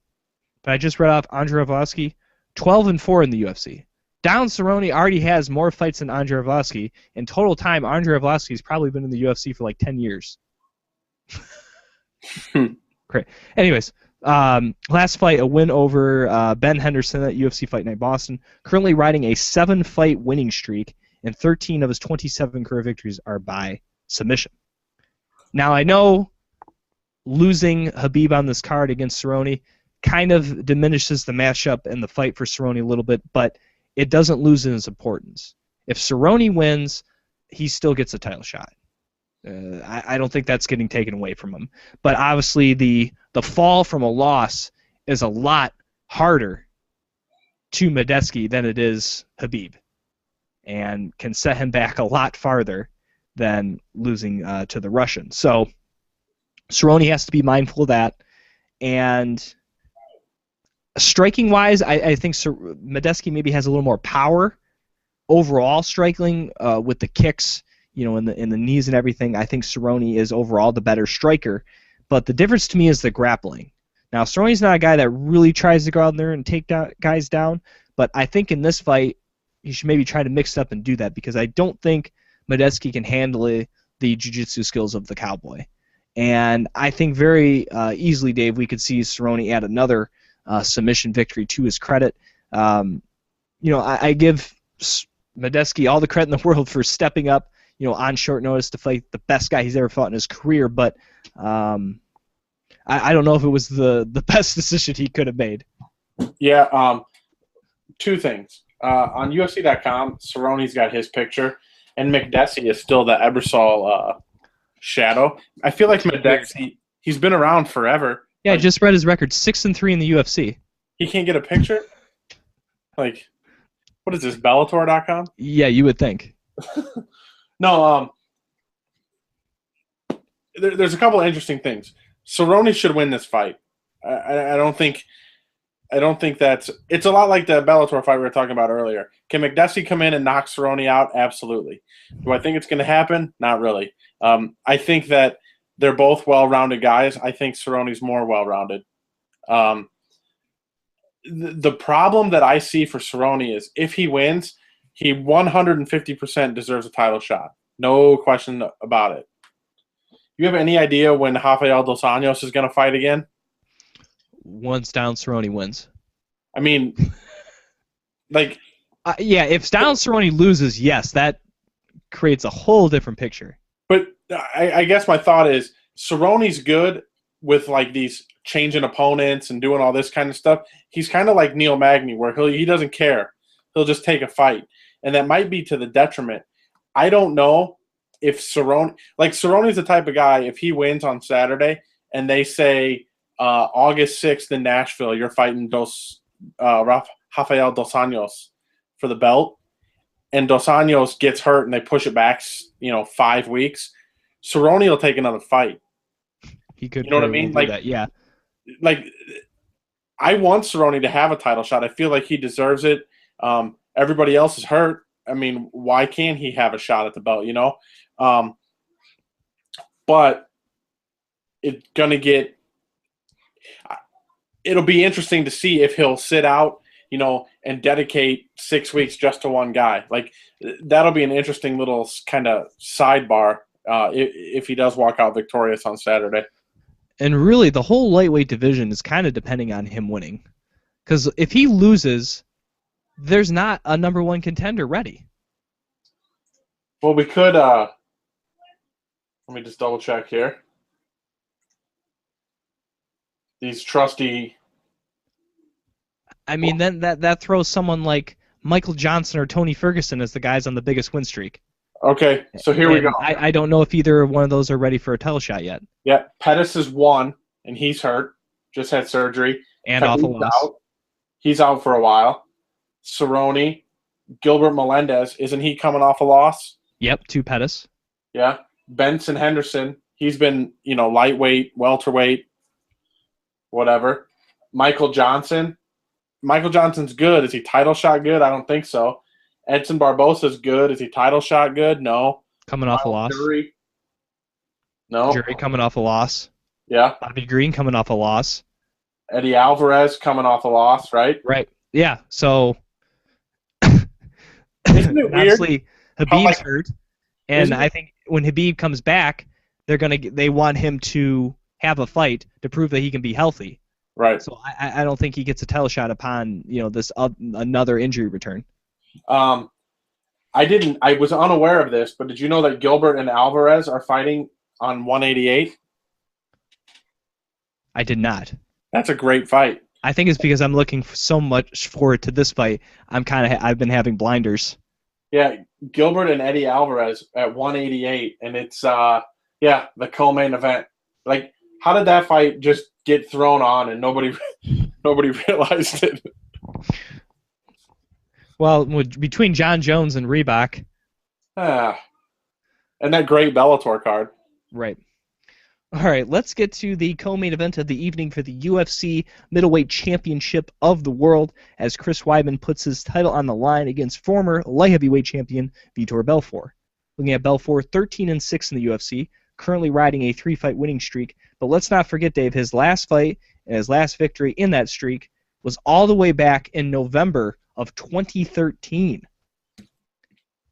Speaker 2: but I just read off Andrei Arlovski, 12-4 in the UFC. Donald Cerrone already has more fights than Andrei Arlovski. In total time, Andrei Arlovski's probably been in the UFC for like 10 years. Great. Anyways, last fight, a win over Ben Henderson at UFC Fight Night Boston. Currently riding a 7-fight winning streak. and 13 of his 27 career victories are by submission. Now, I know losing Khabib on this card against Cerrone kind of diminishes the matchup and the fight for Cerrone a little bit, but it doesn't lose in its importance. If Cerrone wins, he still gets a title shot. I don't think that's getting taken away from him. But obviously the fall from a loss is a lot harder to Medeski than it is Khabib, and can set him back a lot farther than losing to the Russian. So Cerrone has to be mindful of that. And striking-wise, I think Medeski maybe has a little more power overall striking with the kicks, in the knees and everything. I think Cerrone is overall the better striker, but the difference to me is the grappling. Now, Cerrone's not a guy that really tries to go out there and take guys down, but I think in this fight he should maybe try to mix it up and do that, because I don't think Medeski can handle the jiu-jitsu skills of the Cowboy. And I think very easily, Dave, we could see Cerrone add another submission victory to his credit. I give Medeski all the credit in the world for stepping up, on short notice to fight the best guy he's ever fought in his career, but I don't know if it was the best decision he could have made.
Speaker 1: Yeah, two things. On UFC.com, Cerrone's got his picture, and McDessie is still the Ebersol shadow. I feel like McDessie, he's been around forever.
Speaker 2: Yeah, I just read his record, 6-3 in the UFC.
Speaker 1: He can't get a picture? Like, what is this, Bellator.com?
Speaker 2: Yeah, you would think.
Speaker 1: No, there's a couple of interesting things. Cerrone should win this fight. I don't think that's – it's a lot like the Bellator fight we were talking about earlier. Can McDessie come in and knock Cerrone out? Absolutely. Do I think it's going to happen? Not really. I think that they're both well-rounded guys. I think Cerrone's more well-rounded. The problem that I see for Cerrone is if he wins, he 150% deserves a title shot. No question about it. You have any idea when Rafael Dos Anjos is going to fight again?
Speaker 2: Once down, Cerrone wins.
Speaker 1: I mean, like...
Speaker 2: yeah, if down Cerrone loses, yes, that creates a whole different picture.
Speaker 1: But I guess my thought is Cerrone's good with like these changing opponents and doing all this kind of stuff. He's kind of like Neil Magny, where he doesn't care. He'll just take a fight. And that might be to the detriment. I don't know if Cerrone's the type of guy, if he wins on Saturday and they say August 6th in Nashville, you're fighting Rafael Dos Anjos for the belt, and Dos Anjos gets hurt and they push it back, 5 weeks, Cerrone will take another fight.
Speaker 2: He could,
Speaker 1: you know what I mean? Like
Speaker 2: that, yeah.
Speaker 1: Like, I want Cerrone to have a title shot. I feel like he deserves it. Everybody else is hurt. I mean, why can't he have a shot at the belt? But it's gonna get. It'll be interesting to see if he'll sit out, and dedicate 6 weeks just to one guy. Like, that'll be an interesting little kind of sidebar if he does walk out victorious on Saturday.
Speaker 2: And really, the whole lightweight division is kind of depending on him winning. Because if he loses, there's not a number one contender ready.
Speaker 1: Well, we could let me just double check here. These trusty...
Speaker 2: I mean, then that throws someone like Michael Johnson or Tony Ferguson as the guys on the biggest win streak.
Speaker 1: Okay, so here we go.
Speaker 2: I don't know if either one of those are ready for a title shot yet.
Speaker 1: Yeah, Pettis is one, and he's hurt. Just had surgery.
Speaker 2: And off a loss.
Speaker 1: He's out for a while. Cerrone, Gilbert Melendez, isn't he coming off a loss?
Speaker 2: Yep, 2 Pettis.
Speaker 1: Yeah. Benson Henderson, he's been, lightweight, welterweight, whatever. Michael Johnson's good. Is he title shot good? I don't think so. Edson Barbosa's good. Is he title shot good? No.
Speaker 2: Coming off a loss.
Speaker 1: Jury. No.
Speaker 2: Jury coming off a loss.
Speaker 1: Yeah.
Speaker 2: Bobby Green coming off a loss.
Speaker 1: Eddie Alvarez coming off a loss, right?
Speaker 2: Right. Yeah. So
Speaker 1: isn't it weird?
Speaker 2: Obviously, Habib's hurt, and I think when Habib comes back, they want him to have a fight to prove that he can be healthy.
Speaker 1: Right.
Speaker 2: So I don't think he gets a title shot upon this another injury return.
Speaker 1: I I was unaware of this, but did you know that Gilbert and Alvarez are fighting on 188?
Speaker 2: I did not.
Speaker 1: That's a great fight.
Speaker 2: I think it's because I'm looking so much forward to this fight. I've been having blinders.
Speaker 1: Yeah, Gilbert and Eddie Alvarez at 188, and it's the co-main event. Like, how did that fight just get thrown on and nobody realized it?
Speaker 2: Well, between John Jones and Reebok.
Speaker 1: And that great Bellator card.
Speaker 2: Right. All right, let's get to the co-main event of the evening for the UFC Middleweight Championship of the World, as Chris Weidman puts his title on the line against former light heavyweight champion Vitor Belfort. Looking at Belfort, 13-6 in the UFC, currently riding a 3-fight winning streak. But let's not forget, Dave, his last fight and his last victory in that streak was all the way back in November of 2013.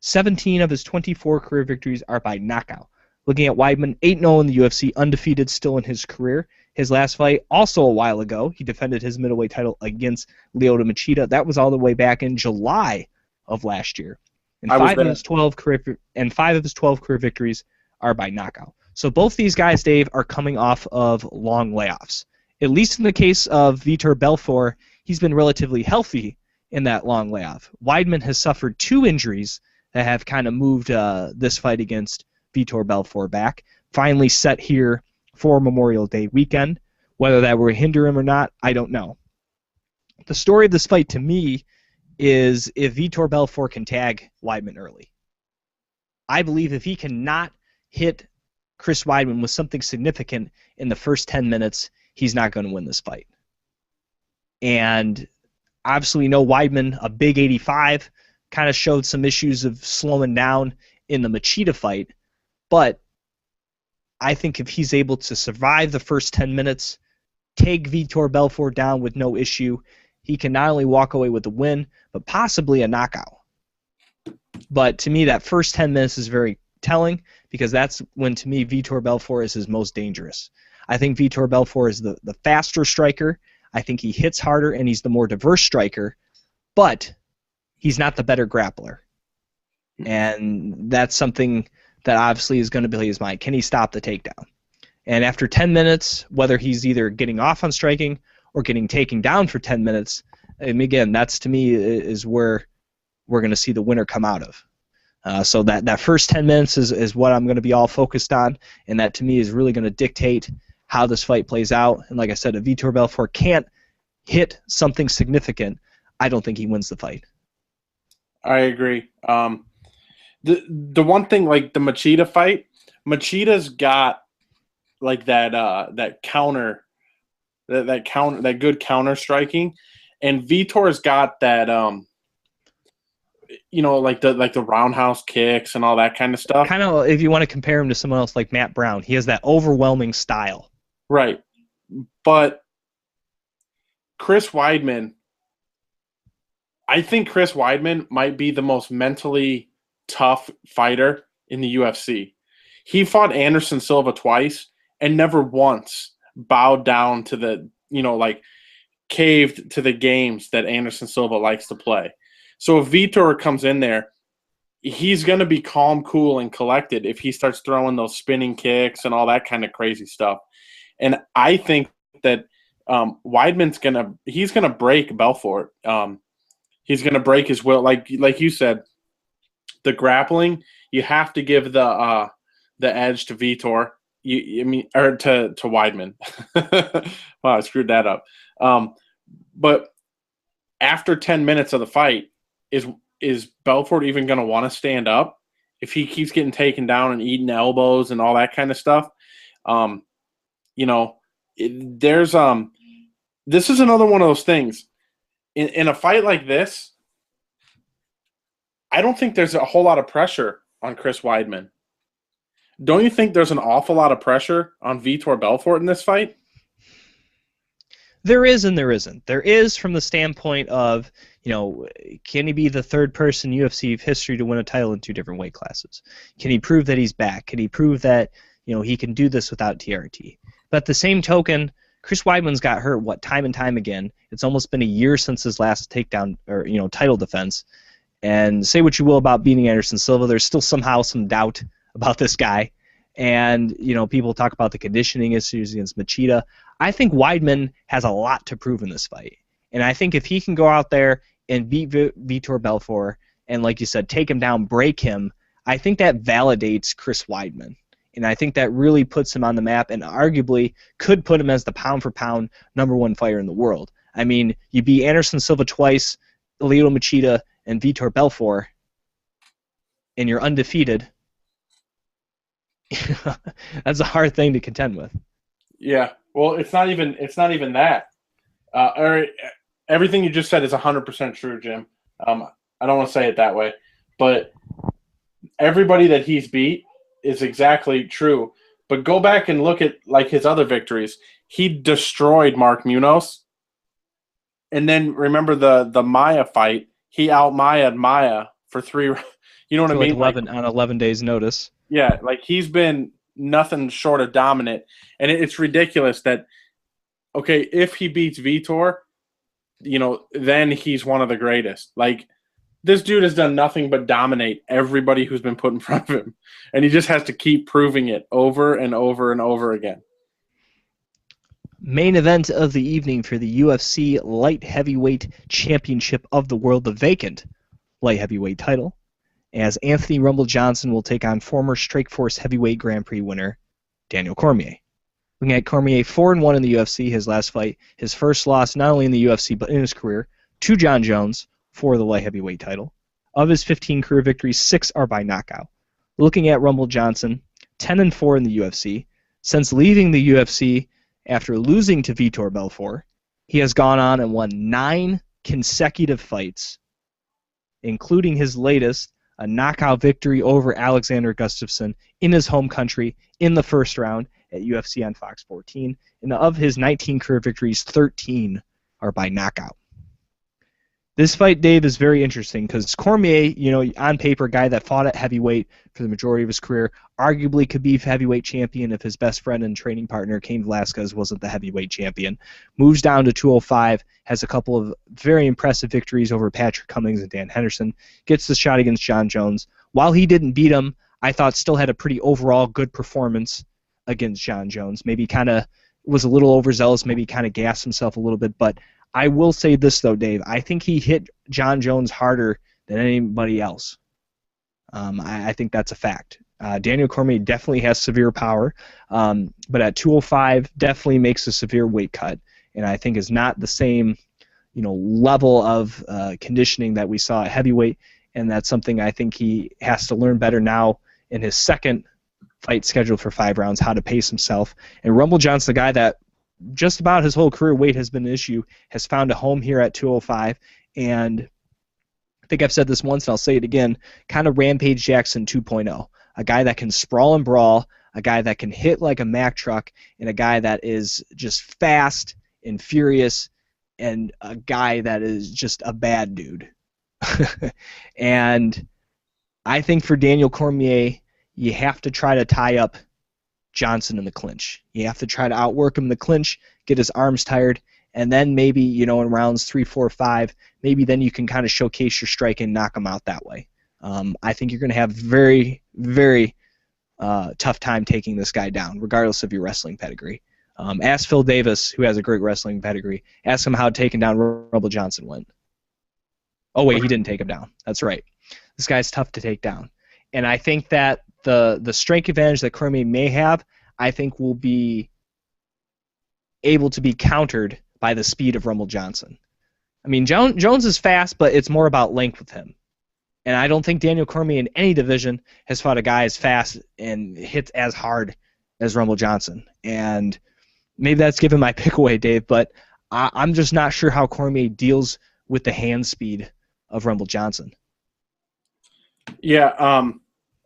Speaker 2: 17 of his 24 career victories are by knockout. Looking at Weidman, 8-0 in the UFC, undefeated still in his career. His last fight, also a while ago, he defended his middleweight title against Lyoto Machida. That was all the way back in July of last year. And 5 of his 12 career victories are by knockout. So both these guys, Dave, are coming off of long layoffs. At least in the case of Vitor Belfort, he's been relatively healthy in that long layoff. Weidman has suffered 2 injuries that have kind of moved this fight against Vitor Belfort back. Finally set here for Memorial Day weekend. Whether that will hinder him or not, I don't know. The story of this fight to me is if Vitor Belfort can tag Weidman early. I believe if he cannot hit Chris Weidman with something significant in the first 10 minutes, he's not going to win this fight. And obviously, we know Weidman, a big 85, kind of showed some issues of slowing down in the Machida fight. But I think if he's able to survive the first 10 minutes, take Vitor Belfort down with no issue, he can not only walk away with the win, but possibly a knockout. But to me, that first 10 minutes is very telling, because that's when, to me, Vitor Belfort is his most dangerous. I think Vitor Belfort is the faster striker. I think he hits harder, and he's the more diverse striker. But he's not the better grappler. And that's something that obviously is going to be his mind. Can he stop the takedown? And after 10 minutes, whether he's either getting off on striking or getting taken down for 10 minutes, and again, that's to me is where we're going to see the winner come out of. So that first 10 minutes is what I'm going to be all focused on, and that to me is really going to dictate how this fight plays out. And like I said, if Vitor Belfort can't hit something significant, I don't think he wins the fight.
Speaker 1: I agree. The one thing, like the Machida fight, Machida's got like that good counter striking, and Vitor's got that like the roundhouse kicks and all that kind of stuff.
Speaker 2: Kind of, if you want to compare him to someone else like Matt Brown, he has that overwhelming style.
Speaker 1: Right, but Chris Weidman, I think Chris Weidman might be the most mentally tough fighter in the UFC. He fought Anderson Silva twice and never once bowed down to the, caved to the games that Anderson Silva likes to play. So if Vitor comes in there, he's going to be calm, cool, and collected if he starts throwing those spinning kicks and all that kind of crazy stuff. And I think that Weidman's going to break Belfort. He's going to break his will. Like you said, the grappling, you have to give the edge to Vitor. Or to Weidman. Wow, I screwed that up. But after 10 minutes of the fight, is Belfort even going to want to stand up if he keeps getting taken down and eating elbows and all that kind of stuff? This is another one of those things. In a fight like this, I don't think there's a whole lot of pressure on Chris Weidman. Don't you think there's an awful lot of pressure on Vitor Belfort in this fight?
Speaker 2: There is and there isn't. There is from the standpoint of, can he be the third person in UFC history to win a title in 2 different weight classes? Can he prove that he's back? Can he prove that, he can do this without TRT? But at the same token, Chris Weidman's got hurt, time and time again. It's almost been a year since his last takedown or, title defense. And say what you will about beating Anderson Silva, there's still somehow some doubt about this guy. And, people talk about the conditioning issues against Machida. I think Weidman has a lot to prove in this fight. And I think if he can go out there and beat Vitor Belfort and, like you said, take him down, break him, I think that validates Chris Weidman. And I think that really puts him on the map and arguably could put him as the pound-for-pound #1 fighter in the world. I mean, you beat Anderson Silva twice, Lyoto Machida, and Vitor Belfort, and you're undefeated. That's a hard thing to contend with.
Speaker 1: Yeah, well, it's not even that. Everything you just said is 100% true, Jim. I don't want to say it that way, but everybody that he's beat is exactly true. But go back and look at like his other victories. He destroyed Mark Munoz, and then remember the Maia fight. He out-Maia'd Maia for 3. You know what I mean?
Speaker 2: 11 days' notice.
Speaker 1: Yeah, like he's been nothing short of dominant, and it's ridiculous that. Okay, if he beats Vitor, then he's one of the greatest. Like, this dude has done nothing but dominate everybody who's been put in front of him, and he just has to keep proving it over and over and over again.
Speaker 2: Main event of the evening for the UFC Light Heavyweight Championship of the World, the vacant Light Heavyweight title, as Anthony Rumble Johnson will take on former Strikeforce Heavyweight Grand Prix winner Daniel Cormier. Looking at Cormier, 4-1 in the UFC, his last fight, his first loss not only in the UFC but in his career, to John Jones for the light heavyweight title. Of his 15 career victories, 6 are by knockout. Looking at Rumble Johnson, 10-4 in the UFC. Since leaving the UFC after losing to Vitor Belfort, he has gone on and won 9 consecutive fights, including his latest, a knockout victory over Alexander Gustafsson in his home country in the first round at UFC on Fox 14. And of his 19 career victories, 13 are by knockout. This fight, Dave, is very interesting because Cormier, on paper, a guy that fought at heavyweight for the majority of his career, arguably could be heavyweight champion if his best friend and training partner, Cain Velasquez, wasn't the heavyweight champion. Moves down to 205, has a couple of very impressive victories over Patrick Cummings and Dan Henderson, gets the shot against John Jones. While he didn't beat him, I thought still had a pretty overall good performance against John Jones. Maybe kind of was a little overzealous, maybe kind of gassed himself a little bit, but I will say this, though, Dave. I think he hit John Jones harder than anybody else. I think that's a fact. Daniel Cormier definitely has severe power, but at 205 definitely makes a severe weight cut, and I think is not the same level of conditioning that we saw at heavyweight, and that's something I think he has to learn better now in his second fight scheduled for 5 rounds, how to pace himself. And Rumble Johnson, the guy that just about his whole career weight has been an issue, has found a home here at 205, and I think I've said this once and I'll say it again, kind of Rampage Jackson 2.0, a guy that can sprawl and brawl, a guy that can hit like a Mack truck, and a guy that is just fast and furious, and a guy that is just a bad dude. And I think for Daniel Cormier, you have to try to tie up Johnson in the clinch. You have to try to outwork him in the clinch, get his arms tired, and then maybe, in rounds 3, 4, 5, maybe then you can kind of showcase your strike and knock him out that way. I think you're going to have very, very tough time taking this guy down, regardless of your wrestling pedigree. Ask Phil Davis, who has a great wrestling pedigree. Ask him how taking down Rumble Johnson went. Oh, wait, he didn't take him down. That's right. This guy's tough to take down. And I think that the strength advantage that Cormier may have, I think will be able to be countered by the speed of Rumble Johnson. I mean, Jones is fast, but it's more about length with him. And I don't think Daniel Cormier in any division has fought a guy as fast and hits as hard as Rumble Johnson. And maybe that's giving my pick away, Dave, but I'm just not sure how Cormier deals with the hand speed of Rumble Johnson.
Speaker 1: Yeah,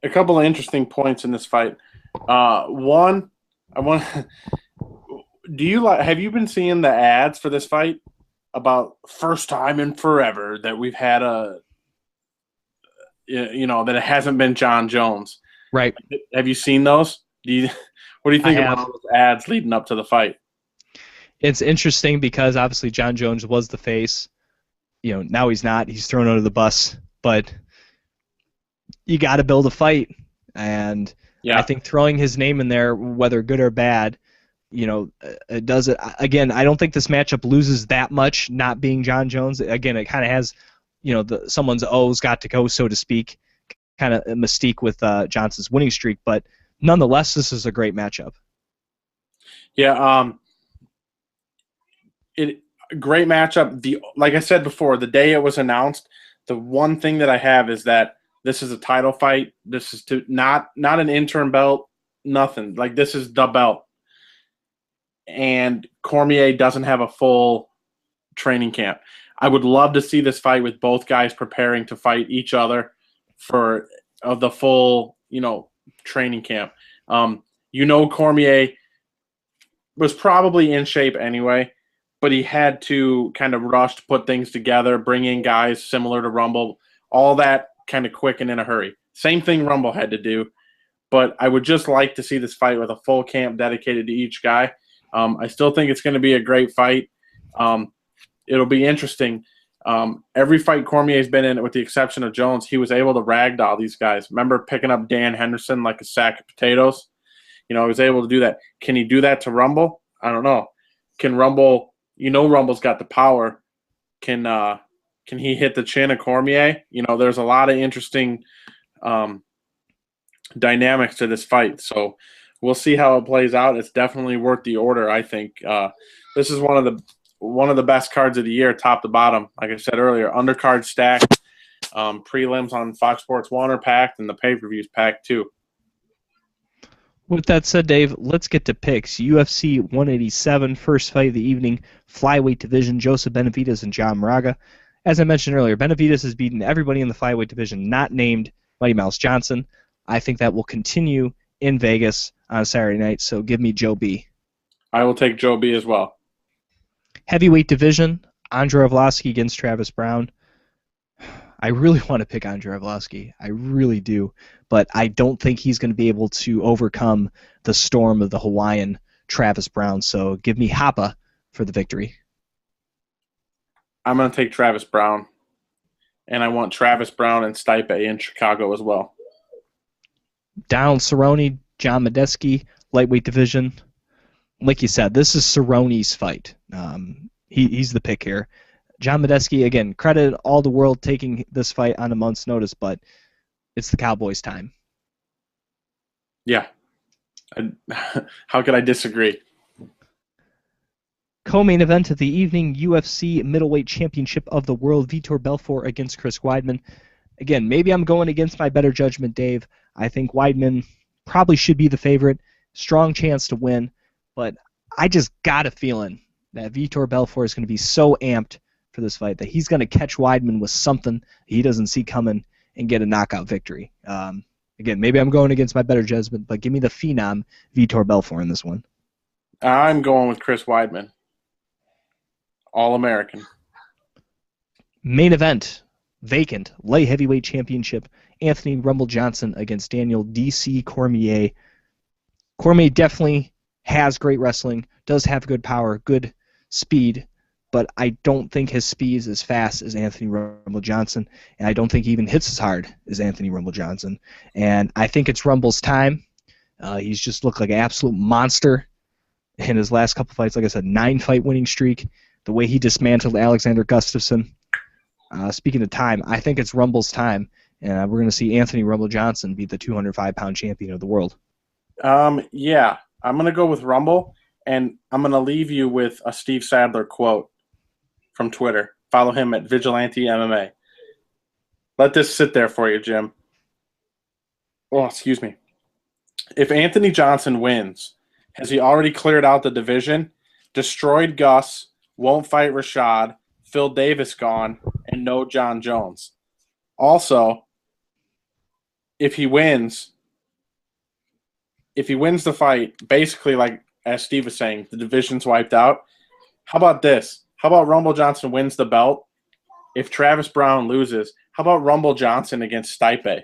Speaker 1: a couple of interesting points in this fight. One, have you been seeing the ads for this fight about first time in forever that we've had that it hasn't been John Jones?
Speaker 2: Right.
Speaker 1: Have you seen those? What do you think about those ads leading up to the fight?
Speaker 2: It's interesting because obviously John Jones was the face. Now he's not. He's thrown under the bus. but you got to build a fight. And
Speaker 1: Yeah.
Speaker 2: I think throwing his name in there, whether good or bad, it does it. Again, I don't think this matchup loses that much not being John Jones. Again, it kind of has, someone's O's got to go, so to speak, kind of a mystique with Johnson's winning streak. But nonetheless, this is a great matchup.
Speaker 1: Yeah. Great matchup. Like I said before, the day it was announced, the one thing that I have is that this is a title fight. This is not an interim belt, nothing. Like, this is the belt. And Cormier doesn't have a full training camp. I would love to see this fight with both guys preparing to fight each other for the full, training camp. Cormier was probably in shape anyway, but he had to kind of rush to put things together, bring in guys similar to Rumble, all that kind of quick and in a hurry. Same thing Rumble had to do, but I would just like to see this fight with a full camp dedicated to each guy. I still think it's going to be a great fight. It'll be interesting. Every fight Cormier's been in, with the exception of Jones, he was able to ragdoll these guys. Remember picking up Dan Henderson like a sack of potatoes? He was able to do that. Can he do that to Rumble? I don't know. Can Rumble – Rumble's got the power. Can he hit the chin of Cormier? There's a lot of interesting dynamics to this fight. So we'll see how it plays out. It's definitely worth the order, I think. This is one of the best cards of the year, top to bottom. Like I said earlier, undercard stacked, prelims on Fox Sports 1 are packed, and the pay-per-views packed too.
Speaker 2: With that said, Dave, let's get to picks. UFC 187, first fight of the evening, flyweight division, Joseph Benavidez and John Moraga. As I mentioned earlier, Benavidez has beaten everybody in the flyweight division not named Mighty Mouse Johnson. I think that will continue in Vegas on Saturday night, so give me Joe B.
Speaker 1: I will take Joe B as well.
Speaker 2: Heavyweight division, Andrei Arlovski against Travis Brown. I really want to pick Andrei Arlovski. I really do. But I don't think he's going to be able to overcome the storm of the Hawaiian Travis Brown. So give me Hapa for the victory.
Speaker 1: I'm going to take Travis Brown. And I want Travis Brown and Stipe in Chicago as well.
Speaker 2: Donald Cerrone, John Medeski, lightweight division. Like you said, this is Cerrone's fight. He's the pick here. John Medeski, again, credit all the world taking this fight on a month's notice, but it's the Cowboys' time.
Speaker 1: Yeah. How could I disagree?
Speaker 2: Co-main event of the evening, UFC Middleweight Championship of the World, Vitor Belfort against Chris Weidman. Again, maybe I'm going against my better judgment, Dave. I think Weidman probably should be the favorite. Strong chance to win, but I just got a feeling that Vitor Belfort is going to be so amped for this fight that he's going to catch Weidman with something he doesn't see coming and get a knockout victory. Again, maybe I'm going against my better judgment, but give me the phenom Vitor Belfort in this one.
Speaker 1: I'm going with Chris Weidman. All-American.
Speaker 2: Main event, vacant, light heavyweight championship, Anthony Rumble Johnson against Daniel D.C. Cormier. Cormier definitely has great wrestling, does have good power, good speed, but I don't think his speed is as fast as Anthony Rumble Johnson, and I don't think he even hits as hard as Anthony Rumble Johnson. And I think it's Rumble's time. He's just looked like an absolute monster in his last couple fights. Like I said, 9-fight winning streak. The way he dismantled Alexander Gustafsson. Speaking of time, I think it's Rumble's time, and we're going to see Anthony Rumble Johnson be the 205-pound champion of the world.
Speaker 1: Yeah, I'm going to go with Rumble, and I'm going to leave you with a Steve Sadler quote from Twitter. Follow him at Vigilante MMA. Let this sit there for you, Jim. Oh, excuse me. If Anthony Johnson wins, has he already cleared out the division, destroyed Gus, won't fight Rashad, Phil Davis gone, and no John Jones? Also, if he wins the fight, basically, like as Steve was saying, the division's wiped out. How about this? How about Rumble Johnson wins the belt? If Travis Brown loses, how about Rumble Johnson against Stipe?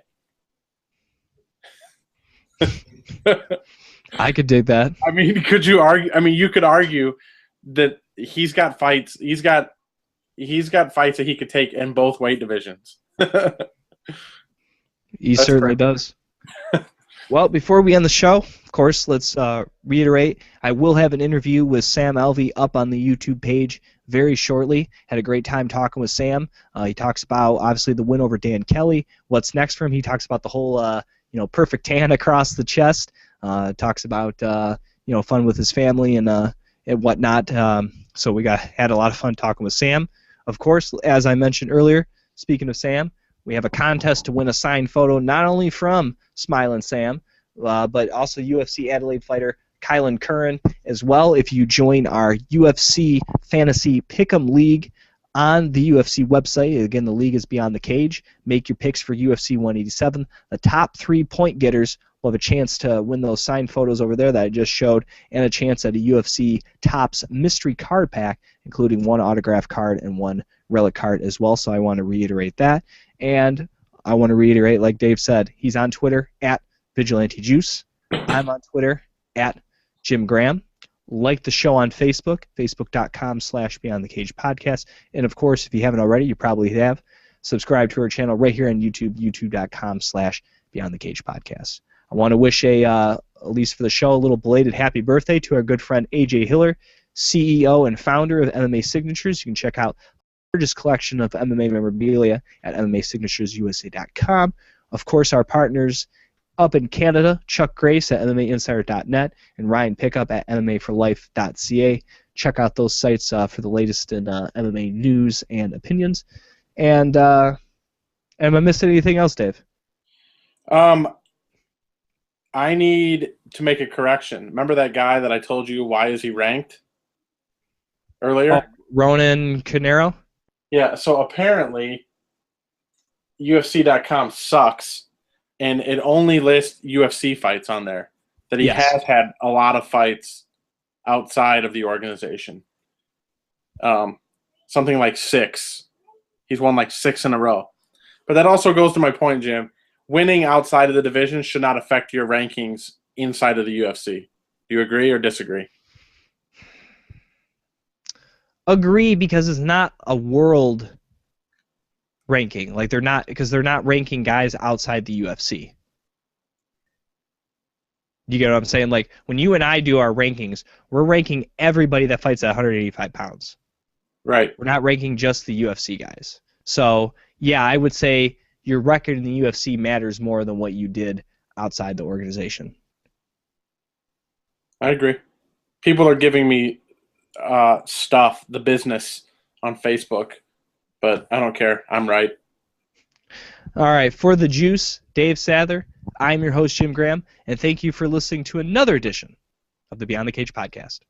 Speaker 2: I could dig that.
Speaker 1: I mean, could you argue? I mean, you could argue that he's got fights. He's got fights that he could take in both weight divisions.
Speaker 2: He
Speaker 1: That's
Speaker 2: certainly
Speaker 1: correct.
Speaker 2: does. Well, before we end the show, of course, let's reiterate, I will have an interview with Sam Alvey up on the YouTube page very shortly. Had a great time talking with Sam. He talks about, obviously, the win over Dan Kelly. What's next for him? He talks about the whole, perfect tan across the chest. Talks about, fun with his family and whatnot. So we had a lot of fun talking with Sam. Of course, as I mentioned earlier, speaking of Sam, we have a contest to win a signed photo, not only from Smilin' Sam, but also UFC Adelaide fighter Kylan Curran as well. If you join our UFC Fantasy Pick'em League on the UFC website, again, the league is Beyond the Cage. Make your picks for UFC 187. The top 3 point getters will have a chance to win those signed photos over there that I just showed, and a chance at a UFC Topps mystery card pack, including 1 autograph card and 1 relic card as well. So I want to reiterate that. And I want to reiterate, like Dave said, he's on Twitter at VigilanteJuice. I'm on Twitter at Jim Gramm. Like the show on Facebook, facebook.com/BeyondTheCagePodcast. And of course, if you haven't already, you probably have. Subscribe to our channel right here on YouTube, youtube.com/BeyondTheCagePodcast. I want to wish at least for the show, a little belated happy birthday to our good friend AJ Hiller, CEO and founder of MMA Signatures. You can check out largest collection of MMA memorabilia at MMASignaturesUSA.com. Of course, our partners up in Canada, Chuck Grace at MMAinsider.net and Ryan Pickup at MMAforlife.ca. Check out those sites for the latest in MMA news and opinions. And am I missing anything else, Dave?
Speaker 1: I need to make a correction. Remember that guy that I told you why is he ranked earlier?
Speaker 2: Oh, Ronan Canero?
Speaker 1: Yeah, so apparently UFC.com sucks, and it only lists UFC fights on there. That he
Speaker 2: Yes.
Speaker 1: has had a lot of fights outside of the organization. Something like 6. He's won like 6 in a row. But that also goes to my point, Jim. Winning outside of the division should not affect your rankings inside of the UFC. Do you agree or disagree?
Speaker 2: Agree, because it's not a world ranking. Like they're not ranking guys outside the UFC. You get what I'm saying? Like when you and I do our rankings, we're ranking everybody that fights at 185 pounds.
Speaker 1: Right.
Speaker 2: We're not ranking just the UFC guys. So yeah, I would say your record in the UFC matters more than what you did outside the organization.
Speaker 1: I agree. People are giving me stuff, the business, on Facebook, but I don't care. I'm right.
Speaker 2: All right, for the Juice, Dave Sadler, I'm your host, Jim Gramm, and thank you for listening to another edition of the Beyond the Cage podcast.